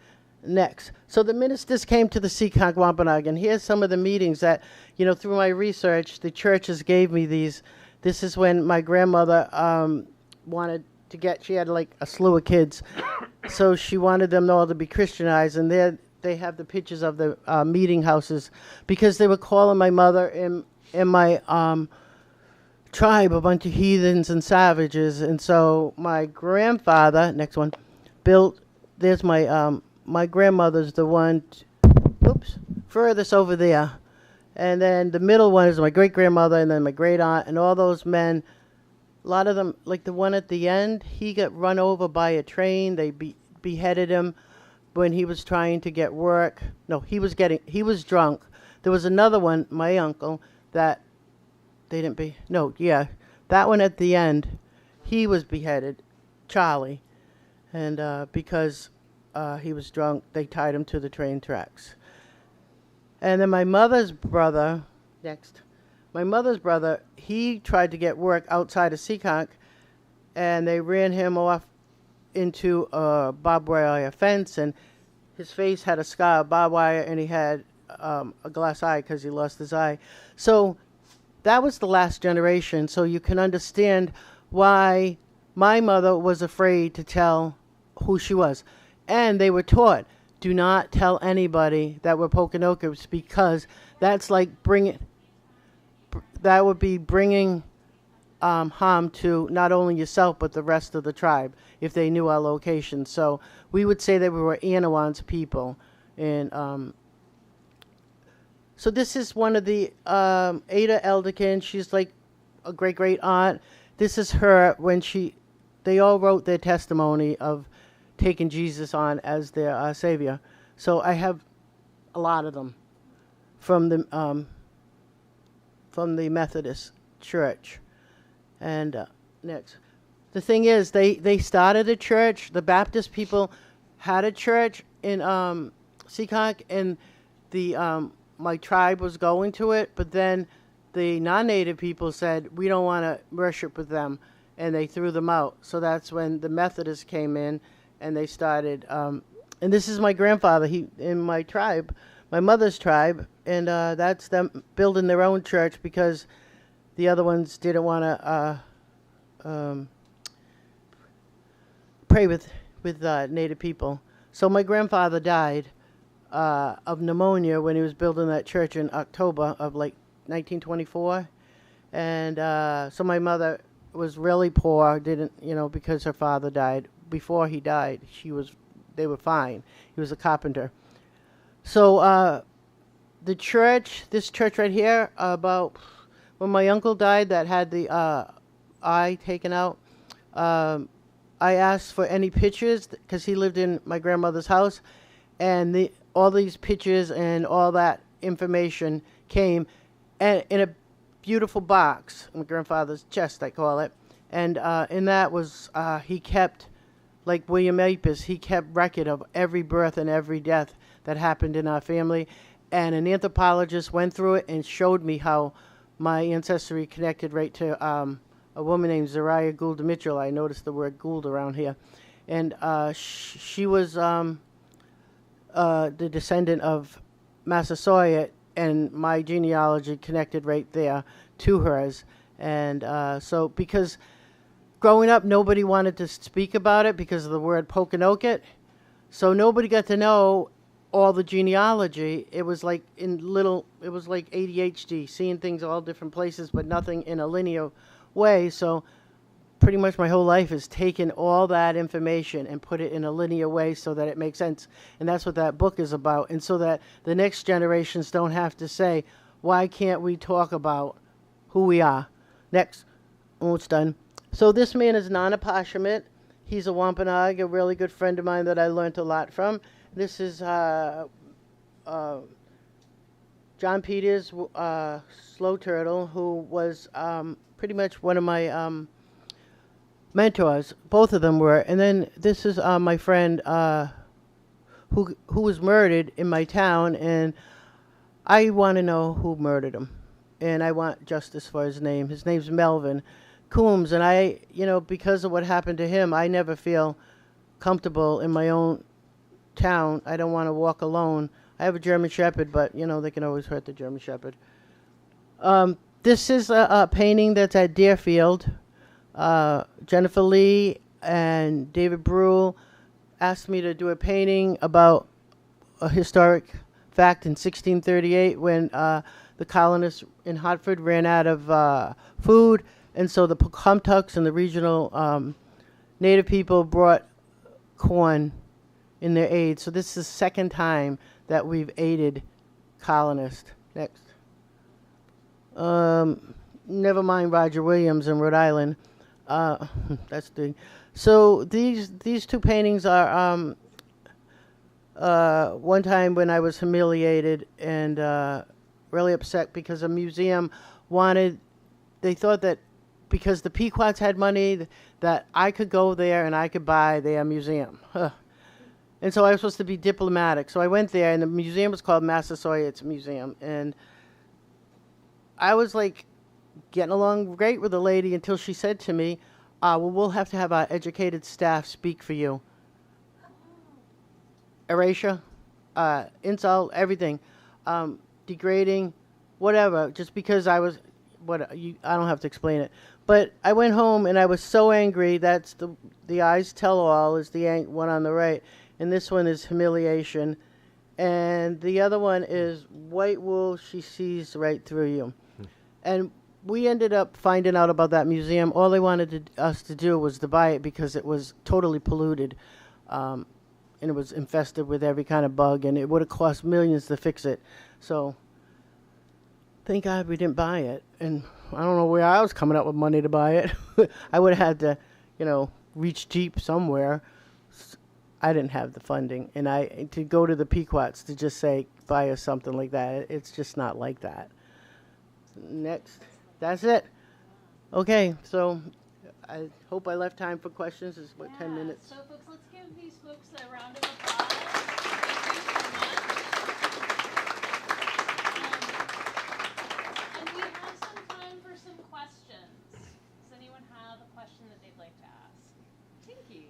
Next. So the ministers came to the Seekonk Wampanoag, and here's some of the meetings that, through my research, the churches gave me these. This is when my grandmother wanted to she had like a slew of kids, so she wanted them all to be Christianized, and they have the pictures of the meeting houses, because they were calling my mother and my tribe a bunch of heathens and savages. And so my grandfather, next one, built, there's my grandmother's the one, furthest over there. And then the middle one is my great-grandmother, and then my great-aunt, and all those men a lot of them, like the one at the end, he got run over by a train. They beheaded him when he was trying to get work. No, he was drunk. There was another one, my uncle, that that one at the end, he was beheaded, Charlie. And because he was drunk, they tied him to the train tracks. And then my mother's brother, he tried to get work outside of Seekonk, and they ran him off into a barbed wire fence, and his face had a scar of barbed wire, and he had a glass eye because he lost his eye. So that was the last generation, so you can understand why my mother was afraid to tell who she was. And they were taught, do not tell anybody that we're Pokanokers, because that's like that would be bringing harm to not only yourself but the rest of the tribe if they knew our location. So we would say that we were Anawan's people. And so this is one of the Ada Elderkin. She's like a great aunt. This is her when they all wrote their testimony of taking Jesus on as their savior. So I have a lot of them from the Methodist Church. And next, the thing is, they started a church. The Baptist people had a church in Seekonk, and my tribe was going to it. But then the non-native people said, we don't want to worship with them, and they threw them out. So that's when the Methodists came in, and they started. And this is my grandfather. He in my tribe, my mother's tribe, and that's them building their own church because the other ones didn't want to pray with native people. So my grandfather died of pneumonia when he was building that church in October of like 1924, and so my mother was really poor. Because her father died. Before he died, they were fine. He was a carpenter. So this church right here, about when my uncle died that had the eye taken out, I asked for any pictures because he lived in my grandmother's house, and all these pictures and all that information came in a beautiful box, my grandfather's chest, I call it. And in that was, he kept, like William Apess, he kept record of every birth and every death that happened in our family. And an anthropologist went through it and showed me how my ancestry connected right to a woman named Zariah Gould Mitchell. I noticed the word Gould around here. And she was the descendant of Massasoit, and my genealogy connected right there to hers. And so because growing up, nobody wanted to speak about it because of the word Pokanoket. So nobody got to know all the genealogy. It was like ADHD, seeing things all different places, but nothing in a linear way. So pretty much my whole life is taking all that information and put it in a linear way so that it makes sense. And that's what that book is about. And so that the next generations don't have to say, why can't we talk about who we are? Next. Almost done. So this man is Nana Pashamit. He's a Wampanoag, a really good friend of mine that I learned a lot from. This is John Peters, Slow Turtle, who was pretty much one of my mentors. Both of them were. And then this is my friend who was murdered in my town, and I want to know who murdered him. And I want justice for his name. His name's Melvin Coombs, and I, because of what happened to him, I never feel comfortable in my own town. I don't want to walk alone. I have a German Shepherd, but, they can always hurt the German Shepherd. This is a painting that's at Deerfield. Jennifer Lee and David Brule asked me to do a painting about a historic fact in 1638 when the colonists in Hartford ran out of food. And so the Pocumtucks and the regional native people brought corn in their aid. So this is the second time that we've aided colonists. Next. Never mind Roger Williams in Rhode Island. That's the. So these two paintings are one time when I was humiliated and really upset because a museum wanted. They thought that because the Pequots had money that I could go there and I could buy their museum. Huh. And so I was supposed to be diplomatic. So I went there, and the museum was called Massasoit's Museum. And I was like getting along great with the lady until she said to me, well, we'll have to have our educated staff speak for you. Erasure, insult, everything, degrading, whatever, just because I was, I don't have to explain it. But I went home, and I was so angry. That's the eyes tell all is the one on the right. And this one is humiliation. And the other one is white wool, she sees right through you. And we ended up finding out about that museum. All they wanted us to do was to buy it because it was totally polluted. And it was infested with every kind of bug. And it would have cost millions to fix it. So thank God we didn't buy it. And I don't know where I was coming up with money to buy it. I would have had to, reach deep somewhere. I didn't have the funding, and to go to the Pequots to just say buy us something like that, it's just not like that. Next, that's it. Okay, so I hope I left time for questions. It's 10 minutes. So folks, let's give these folks a round of applause. And we have some time for some questions. Does anyone have a question that they'd like to ask? Tinky.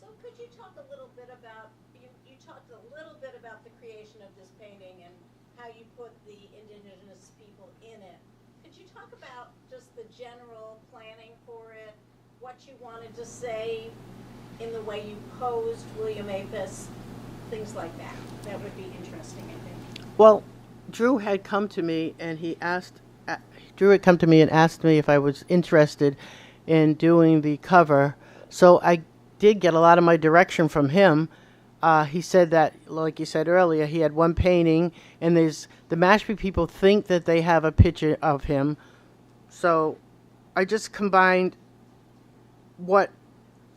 So could you talk a little bit about, you talked a little bit about the creation of this painting and how you put the Indigenous people in it. Could you talk about just the general planning for it, what you wanted to say in the way you posed William Apess, things like that? That would be interesting, I think. Well, Drew had come to me and asked me if I was interested in doing the cover. So I did get a lot of my direction from him. He said that, like you said earlier, he had one painting, and the Mashpee people think that they have a picture of him. So I just combined what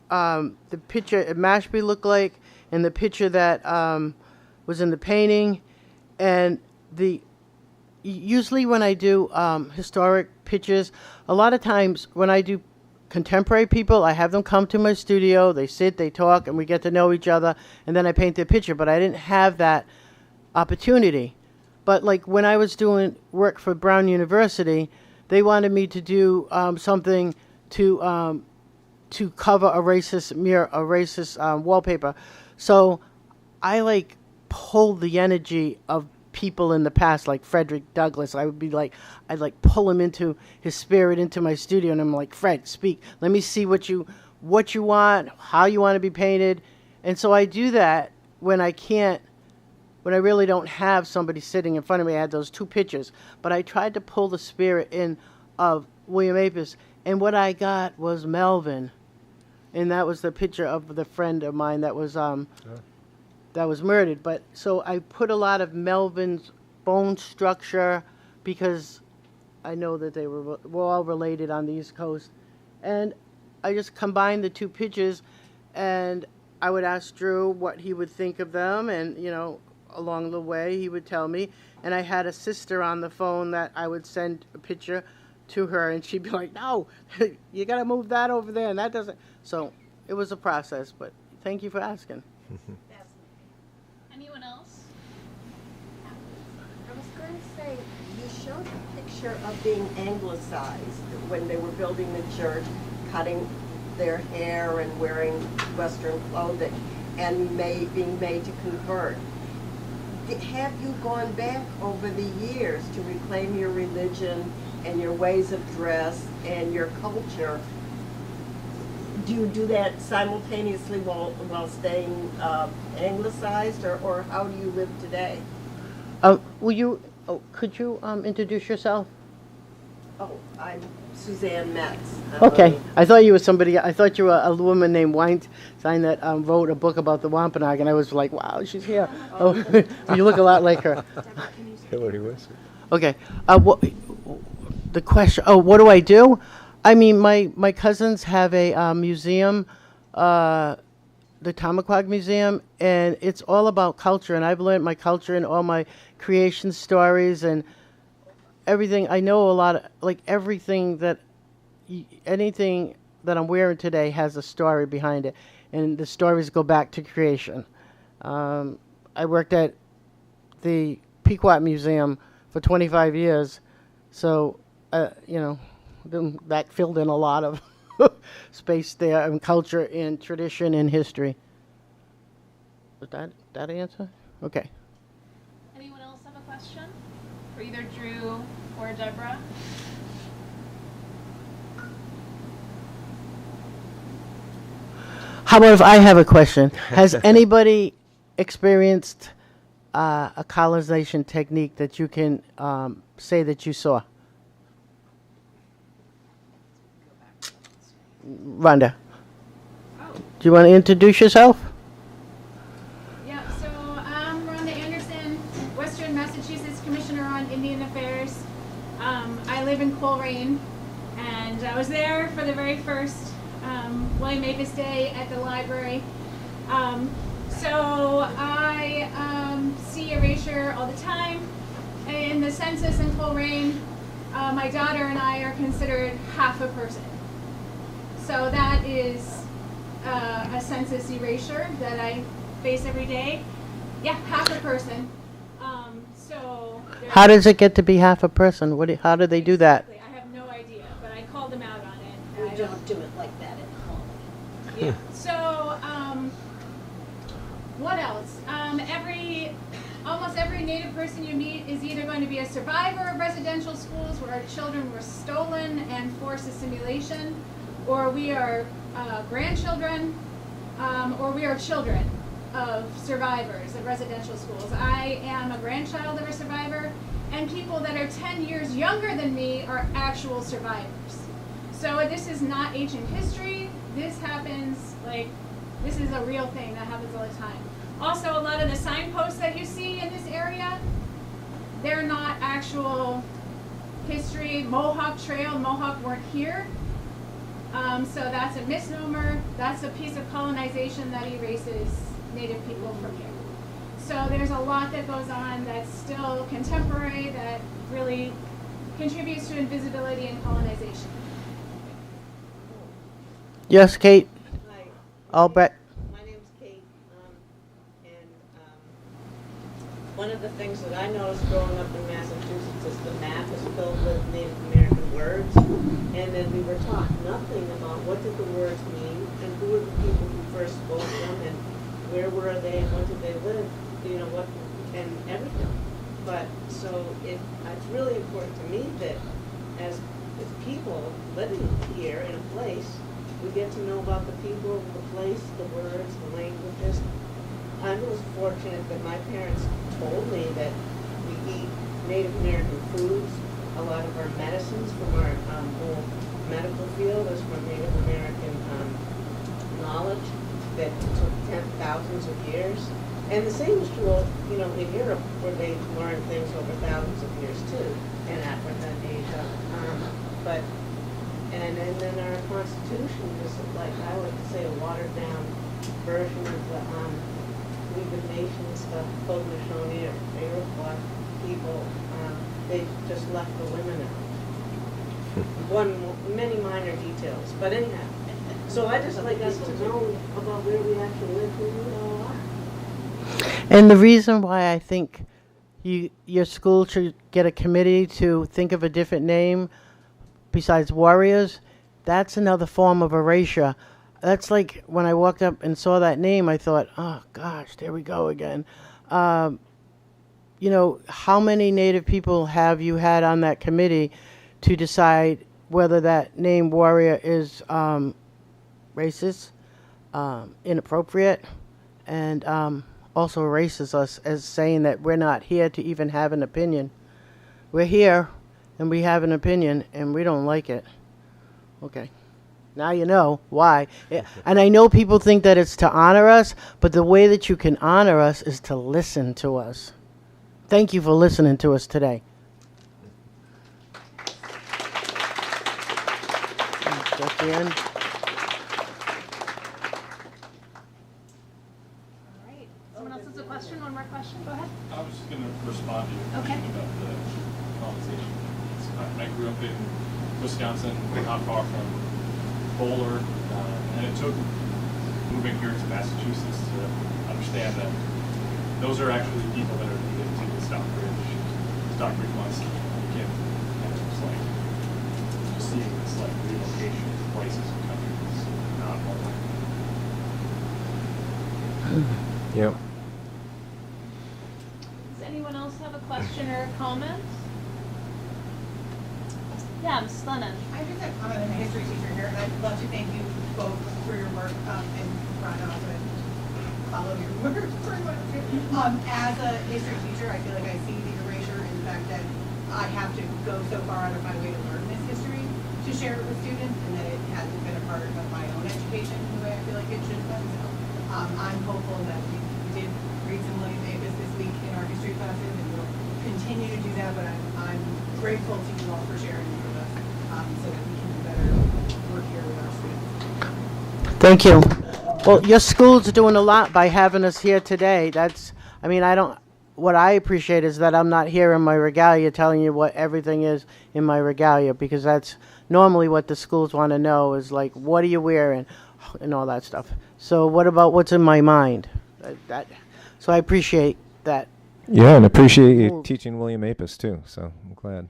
the picture at Mashpee looked like and the picture that was in the painting. And usually when I do historic pictures, a lot of times when I do contemporary people, I have them come to my studio, they sit, they talk, and we get to know each other, and then I paint their picture. But I didn't have that opportunity. But like when I was doing work for Brown University, they wanted me to do something to cover a racist wallpaper. So I pulled the energy of people in the past, like Frederick Douglass. I'd pull him into his spirit into my studio, and I'm like, Fred, speak. Let me see what you want, how you want to be painted. And so I do that when I really don't have somebody sitting in front of me. I had those two pictures, but I tried to pull the spirit in of William Apess, and what I got was Melvin, and that was the picture of the friend of mine that was that was murdered. But so I put a lot of Melvin's bone structure because I know that they were all related on the East Coast. And I just combined the two pictures, and I would ask Drew what he would think of them, and, along the way he would tell me. And I had a sister on the phone that I would send a picture to her, and she'd be like, no, you got to move that over there, and that doesn't. So it was a process, but thank you for asking. Anyone else? I was going to say, you showed a picture of being anglicized when they were building the church, cutting their hair and wearing Western clothing, and being made to convert. Have you gone back over the years to reclaim your religion and your ways of dress and your culture? Do you do that simultaneously while staying anglicized, or how do you live today? Could you introduce yourself? Oh, I'm Suzanne Metz. Okay, I thought you were somebody. I thought you were a woman named Weinstein that wrote a book about the Wampanoag, and I was like, wow, she's here. Oh, you look a lot like her. Hillary Wilson. Okay, the question. Oh, what do I do? I mean, my cousins have a museum, the Tamaquag Museum, and it's all about culture. And I've learned my culture and all my creation stories and everything. I know a lot of, like, everything that, anything that I'm wearing today has a story behind it. And the stories go back to creation. I worked at the Pequot Museum for 25 years. So, you know, that filled in a lot of space there, and culture and tradition and history. Was that answer? Okay. Anyone else have a question for either Drew or Deborah? How about if I have a question? Has anybody experienced a colonization technique that you can say that you saw? Rhonda, do you want to introduce yourself? Yeah, so I'm Rhonda Anderson, Western Massachusetts Commissioner on Indian Affairs. I live in Colrain, and I was there for the very first William Apess Day at the library. So I see erasure all the time. In the census in Colrain, my daughter and I are considered half a person. So that is a census erasure that I face every day. Yeah, half a person. How does it get to be half a person? How do they do that? Exactly. I have no idea, but I called them out on it. We don't do it like that at home. Yeah. So, what else? Almost every Native person you meet is either going to be a survivor of residential schools where our children were stolen and forced assimilation, or we are grandchildren, or we are children of survivors of residential schools. I am a grandchild of a survivor, and people that are 10 years younger than me are actual survivors. So this is not ancient history. This happens, like, this is a real thing that happens all the time. Also, a lot of the signposts that you see in this area, they're not actual history. Mohawk Trail, Mohawk weren't here. So that's a misnomer. That's a piece of colonization that erases Native people from here. So there's a lot that goes on that's still contemporary that really contributes to invisibility and colonization. Yes, Kate. Hi. Albrecht. My name's Kate, and one of the things that I noticed growing up in Massachusetts is the map is filled with Native American words, and then we were taught nothing about what did the words mean, and who were the people who first spoke them, and where were they, and when did they live, you know, what, and everything. But so it's really important to me that as people living here in a place, we get to know about the people, the place, the words, the languages. I was fortunate that my parents told me that we eat Native American foods. A lot of our medicines from our whole medical field is from Native American knowledge that took thousands of years. And the same is true, you know, in Europe, where they learn things over thousands of years too, in Africa and Asia. And then our Constitution is, like, I would say, a watered down version of the League of Nations, the Haudenosaunee or Iroquois people. They just left the women out. Many minor details, but anyhow. So I just like us to know about where we actually live, who we all are. And the reason why I think your school should get a committee to think of a different name besides warriors, that's another form of erasure. That's like when I walked up and saw that name, I thought, oh gosh, there we go again. You know, how many Native people have you had on that committee to decide whether that name warrior is racist, inappropriate, and also erases us as saying that we're not here to even have an opinion. We're here and we have an opinion and we don't like it. Okay. Now you know why. And I know people think that it's to honor us, but the way that you can honor us is to listen to us. Thank you for listening to us today. Okay. About the colonization. I grew up in Wisconsin, not far from Bowler, and it took moving here to Massachusetts to understand that those are actually people that are needed to the Stockbridge Munster. You can't, it's like just seeing this like relocation of places and countries, not all that. Yep. Does anyone else have a question or a comment? Yeah, I'm Lennon. I just have a comment as a history teacher here, and I'd love to thank you both for your work, and Ron, also follow your work very much. As a history teacher, I feel like I see the erasure in the fact that I have to go so far out of my way to learn this history to share it with students, and that it hasn't been a part of my own education the way I feel like it should have been. So I'm hopeful that we did read some William Apess this week in our history classes, and we'll continue to do that, but I'm grateful to you all for sharing it with us, so that we can do better work here with our students. Thank you. Well, your school's doing a lot by having us here today. What I appreciate is that I'm not here in my regalia telling you what everything is in my regalia, because that's normally what the schools want to know is like, what are you wearing and all that stuff. So what about what's in my mind? So I appreciate that. Yeah, and appreciate you teaching William Apess too, so I'm glad.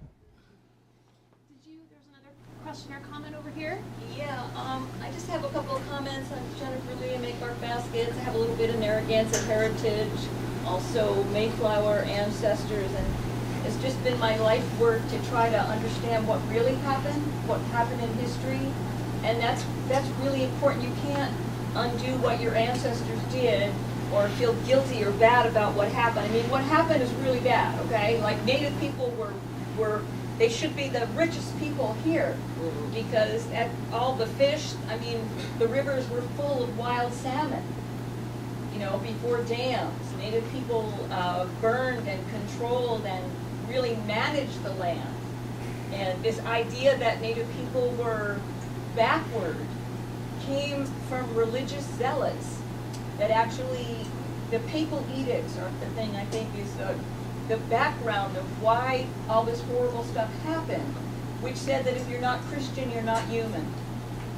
There's another question or comment over here? Yeah, I just have a couple of comments on Jennifer Lee and Make Art Baskets. I have a little bit of Narragansett heritage, also Mayflower ancestors, and it's just been my life work to try to understand what really happened, what happened in history, and that's really important. You can't undo what your ancestors did or feel guilty or bad about what happened. I mean, what happened is really bad, okay? Like, Native people they should be the richest people here, because at all the fish, I mean, the rivers were full of wild salmon, you know, before dams. Native people burned and controlled and really managed the land. And this idea that Native people were backward came from religious zealots, that actually the papal edicts are the thing I think is the background of why all this horrible stuff happened, which said that if you're not Christian, you're not human.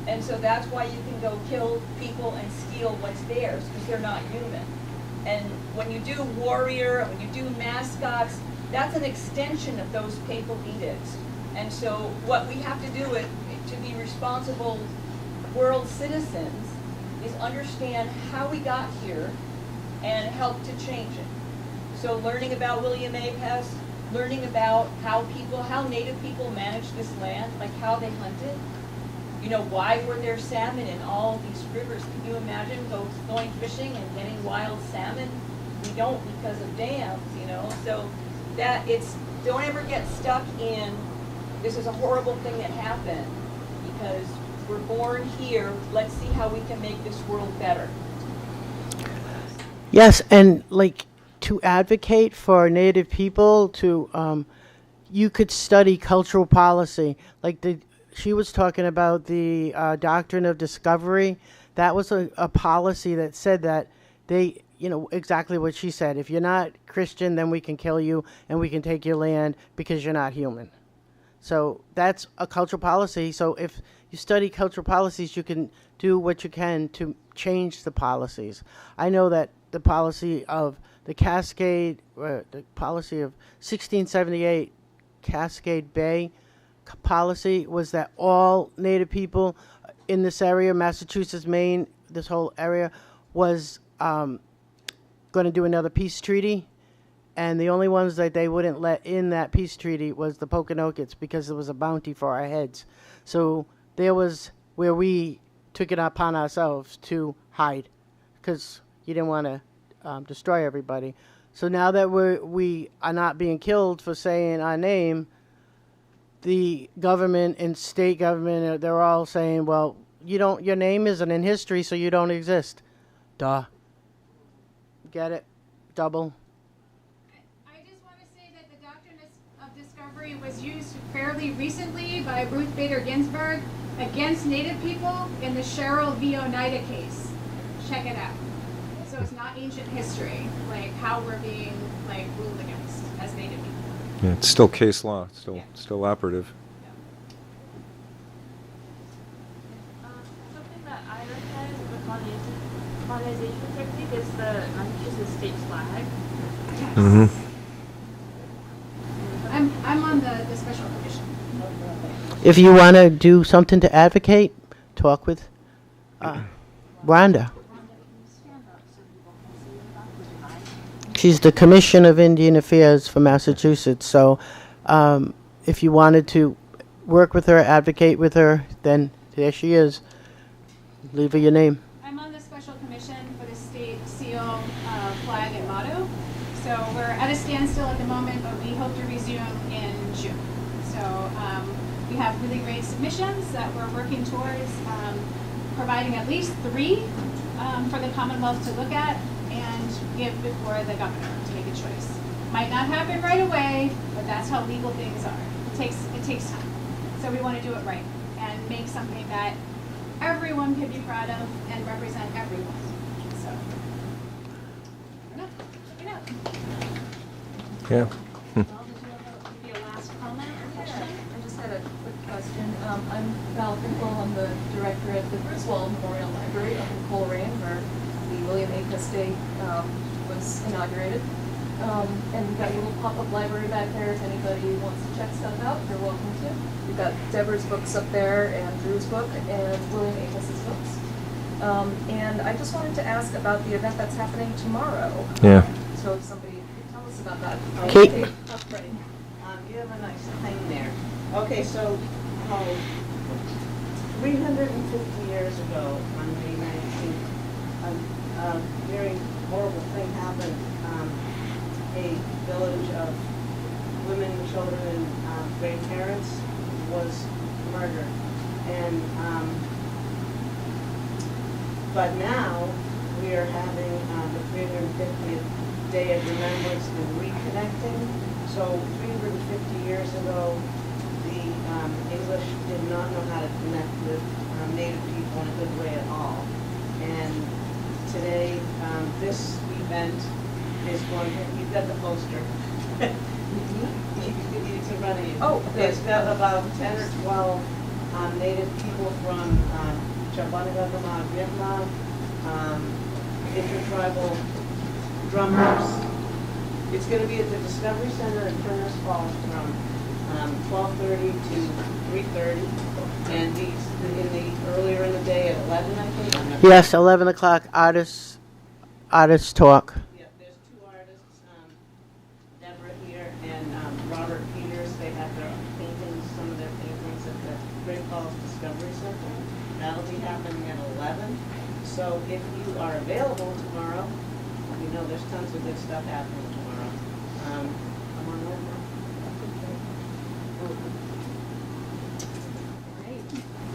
And so that's why you can go kill people and steal what's theirs, because they're not human. And when you do warrior, when you do mascots, that's an extension of those papal edicts. And so what we have to do to be responsible world citizens is understand how we got here and help to change it. So learning about William Apess, learning about how Native people managed this land, like how they hunted. You know, why were there salmon in all these rivers? Can you imagine folks going fishing and getting wild salmon? We don't because of dams, you know. So don't ever get stuck in, this is a horrible thing that happened, because we're born here, let's see how we can make this world better. Yes, and like to advocate for Native people you could study cultural policy. Like she was talking about the doctrine of discovery. That was a policy that said that they, you know, exactly what she said. If you're not Christian, then we can kill you and we can take your land because you're not human. So that's a cultural policy. So if you study cultural policies, you can do what you can to change the policies. I know that the policy of the Cascade, the policy of 1678 Cascade Bay policy was that all Native people in this area, Massachusetts, Maine, this whole area, was going to do another peace treaty. And the only ones that they wouldn't let in that peace treaty was the Poconokeets, because there was a bounty for our heads. So there was where we took it upon ourselves to hide, because you didn't want to destroy everybody. So now that we are not being killed for saying our name, the government and state government, they're all saying, well, your name isn't in history, so you don't exist. Duh. Get it? Double. I just want to say that the doctrine of discovery was used fairly recently by Ruth Bader Ginsburg against Native people in the Cheryl v. Oneida case. Check it out. So it's not ancient history, like how we're being ruled against as Native people. Yeah, it's still case law, still operative. Something that I recognize as a colonization technique is the Massachusetts state flag. Mm-hmm. I'm on the special commission. If you want to do something to advocate, talk with Rhonda. She's the Commission of Indian Affairs for Massachusetts. So if you wanted to work with her, advocate with her, then there she is. Leave her your name. I'm on the special commission for the state seal, flag, and motto. So we're at a standstill at the moment, but we hope to resume in June. So we have really great submissions that we're working towards providing at least 3 for the Commonwealth to look at and give before the governor to make a choice. Might not happen right away, but that's how legal things are. It takes time. So we want to do it right and make something that everyone can be proud of and represent everyone. So, Yeah. Maybe a last comment or question? I just had a quick question. I'm Val Pickle. I'm the director at the Griswold Memorial Library up in Colrain, where the William Apess Day was inaugurated. And we've got a little pop-up library back there. If anybody wants to check stuff out, you're welcome to. We've got Deborah's books up there, and Drew's book, and William Apess's books. And I just wanted to ask about the event that's happening tomorrow. Yeah. So if somebody could tell us about that. Kate. You have a nice thing there. Okay, so 350 years ago, on May 19th, a very horrible thing happened. A village of women, children, and grandparents was murdered. And but now we are having the 350th Day of Remembrance and Reconnecting. So 350 years ago, the English did not know how to connect with Native people in a good way at all. And today, this event is going to, you've got the poster. It's in front of you. Oh, It's got about 10 or 12 Native people from Chabanagagama, Vietnam, intertribal drummers. It's going to be at the Discovery Center in Turner's Falls from 12:30 to 3:30, and earlier in the day at 11, I think. Yes, 11 o'clock, artists talk. Yeah, there's 2 artists, Deborah here and Robert Peters. They have their paintings, some of their paintings at the Great Falls Discovery Center. That'll be happening at 11. So if you are available tomorrow, you know there's tons of good stuff happening tomorrow. Come on over.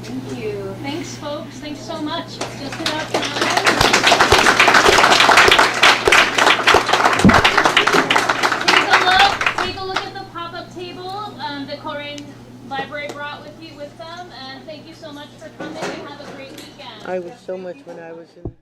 Thank you. Thanks, folks. Thanks so much. It's just about time. Take a look at the pop-up table that Colrain Library brought with them. And thank you so much for coming. Have a great weekend. I was so much when I was in